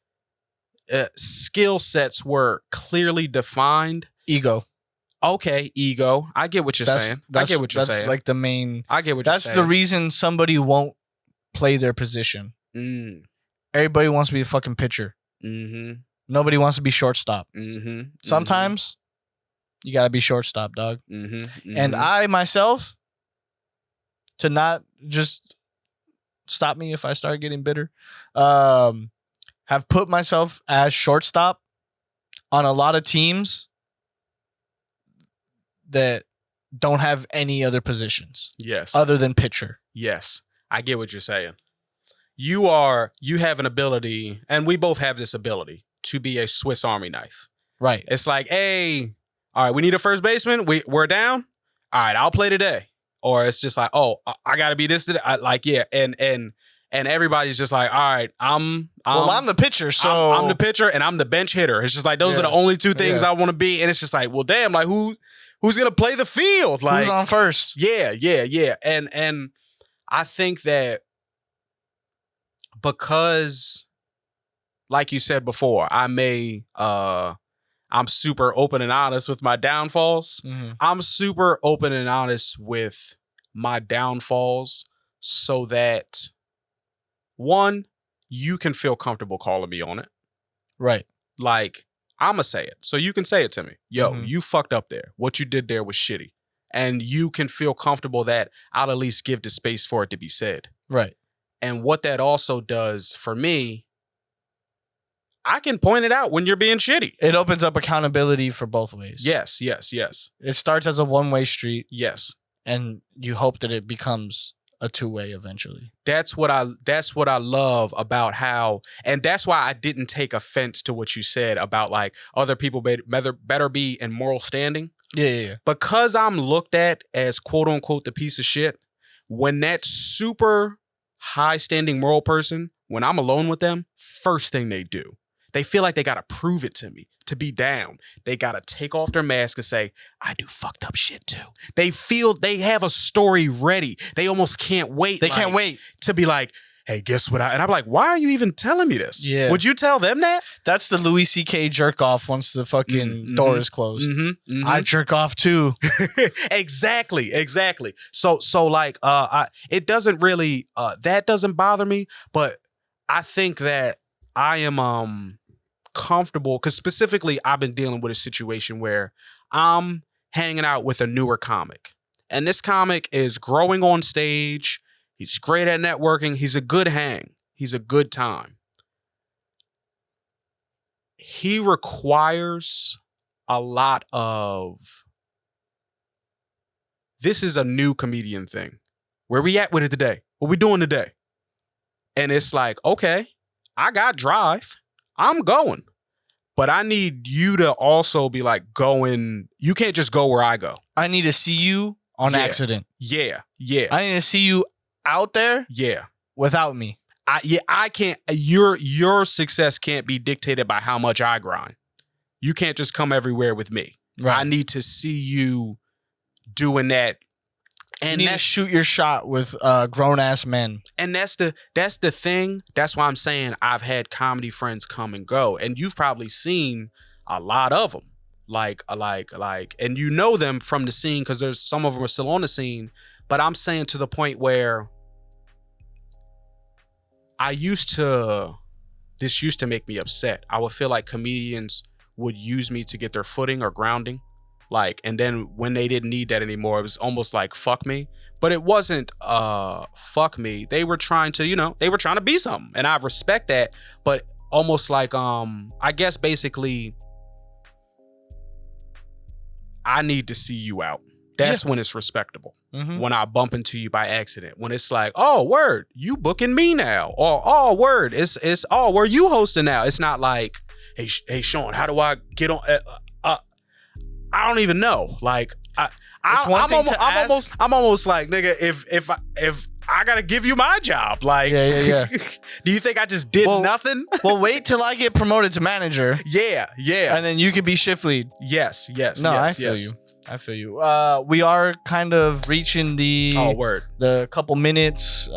skill sets were clearly defined, ego. Okay, ego. I get what you're saying. I get what you're saying. That's like the main. I get what you're saying. That's the reason somebody won't play their position. Everybody wants to be a fucking pitcher. Nobody wants to be shortstop. Sometimes you gotta be shortstop, dog. And I myself, to not just stop me if I start getting bitter, have put myself as shortstop on a lot of teams that don't have any other positions. Yes. Other than pitcher. Yes. I get what you're saying. You have an ability, and we both have this ability, to be a Swiss Army knife. Right. It's like, hey, all right, we need a first baseman. We're down. All right, I'll play today. Or it's just like, oh, I gotta be this today. And everybody's just like, all right, I'm the pitcher, so I'm the pitcher and I'm the bench hitter. It's just like those are the only two things I want to be. And it's just like, well, damn, like who's gonna play the field? Like who's on first? Yeah. And I think that because, like you said before, I'm super open and honest with my downfalls. I'm super open and honest with my downfalls so that, one, you can feel comfortable calling me on it. Right. Like, I'm going to say it. So you can say it to me. Yo, you fucked up there. What you did there was shitty. And you can feel comfortable that I'll at least give the space for it to be said. Right. And what that also does for me, I can point it out when you're being shitty. It opens up accountability for both ways. Yes. It starts as a one-way street. Yes. And you hope that it becomes a two-way eventually. That's what I love about how, and that's why I didn't take offense to what you said about like other people better be in moral standing. Yeah. Because I'm looked at as quote unquote the piece of shit, when that super high standing moral person, when I'm alone with them, first thing they do, they feel like they got to prove it to me to be down. They got to take off their mask and say, I do fucked up shit too. They feel they have a story ready. They almost can't wait. They can't wait to be like, hey, guess what? And I'm like, why are you even telling me this? Yeah. Would you tell them that? That's the Louis C.K. jerk off once the fucking door is closed. I jerk off too. Exactly. So like, it doesn't really, that doesn't bother me, but I think that I am, comfortable because specifically I've been dealing with a situation where I'm hanging out with a newer comic, and this comic is growing on stage. He's great at networking. He's a good hang. He's a good time. He requires a lot of, this is a new comedian thing. Where we at with it today? What we doing today? And it's like, okay, I got drive. I'm going. But I need you to also be like going. You can't just go where I go. I need to see you on accident. Yeah. I need to see you out there. Yeah. Without me. I can't. Your success can't be dictated by how much I grind. You can't just come everywhere with me. Right. I need to see you doing that. And you need to shoot your shot with grown ass men. And that's the thing. That's why I'm saying I've had comedy friends come and go, and you've probably seen a lot of them. Like, and you know them from the scene because there's some of them are still on the scene. But I'm saying to the point where this used to make me upset. I would feel like comedians would use me to get their footing or grounding. Like, and then when they didn't need that anymore, it was almost like fuck me. But it wasn't fuck me. They were trying to be something. And I respect that. But almost like I guess basically I need to see you out. That's when it's respectable. Mm-hmm. When I bump into you by accident. When it's like, oh, word, you booking me now. Or, oh, word, it's where you hosting now. It's not like, hey Sean, how do I get on? I don't even know. Like, I'm almost like, nigga, if I gotta give you my job, like, yeah. Do you think I just did nothing? Well, wait till I get promoted to manager. Yeah. And then you could be shift lead. Yes. No, yes, I feel you. We are kind of reaching the couple minutes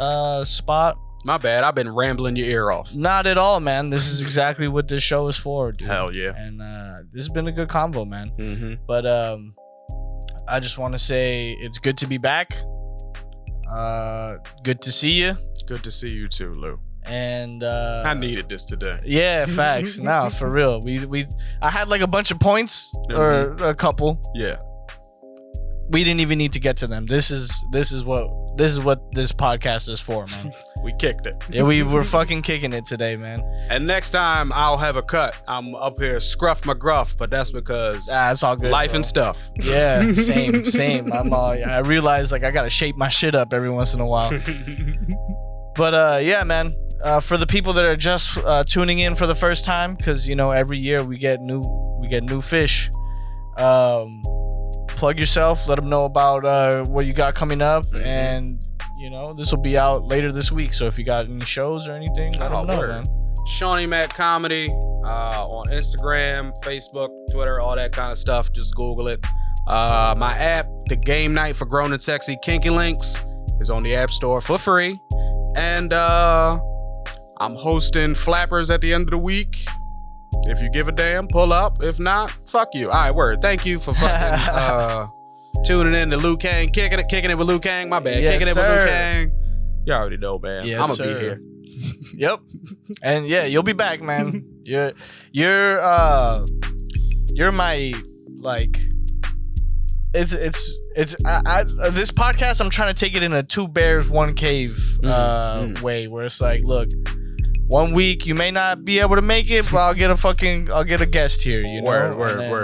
spot. My bad. I've been rambling your ear off. Not at all, man. This is exactly what this show is for, dude. Hell yeah. And this has been a good convo, man. Mm-hmm. But I just want to say it's good to be back. Good to see you. Good to see you too, Lou. And I needed this today. Yeah, facts. No, for real. I had like a bunch of points or a couple. Yeah. We didn't even need to get to them. This is what this podcast is for, man. We kicked it. Yeah, we were fucking kicking it today, man. And next time I'll have a cut. I'm up here scruff McGruff, but that's because it's all good. Life and stuff. Yeah, same. I realize like I gotta shape my shit up every once in a while. But yeah, man. For the people that are just tuning in for the first time, because every year we get new fish. Plug yourself. Let them know about what you got coming up, and this will be out later this week. So if you got any shows or anything, let them know, man. Shawnee Mac Comedy on Instagram, Facebook, Twitter, all that kind of stuff. Just Google it. My app, The Game Night for Grown and Sexy Kinky Links, is on the App Store for free, and I'm hosting Flappers at the end of the week. If you give a damn, pull up. If not, fuck you. All right, word. Thank you for fucking tuning in to Liu Kang, kicking it with Liu Kang. My bad. Yes, kicking it sir. with Liu Kang. You already know, man. Yes, I'm gonna be here. Yep. And yeah, you'll be back, man. You're my like. It's this podcast. I'm trying to take it in a 2 bears 1 cave way, where it's like, look. 1 week you may not be able to make it, but I'll get a guest here, Word.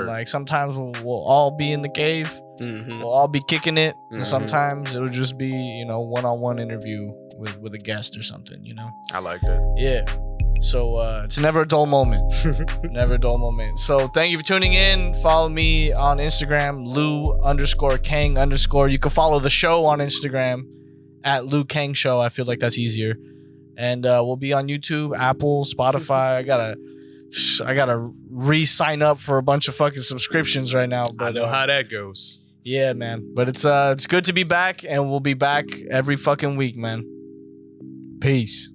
Like sometimes we'll all be in the cave, we'll all be kicking it, and sometimes it'll just be one-on-one interview with a guest or something. I like that. Yeah. So it's never a dull moment. Never a dull moment. So thank you for tuning in. Follow me on Instagram, Lou_Kang_. You can follow the show on Instagram at Lou Kang Show. I feel like that's easier. And we'll be on YouTube, Apple, Spotify. I gotta re-sign up for a bunch of fucking subscriptions right now. But I know how that goes. Yeah, man. But it's good to be back, and we'll be back every fucking week, man. Peace.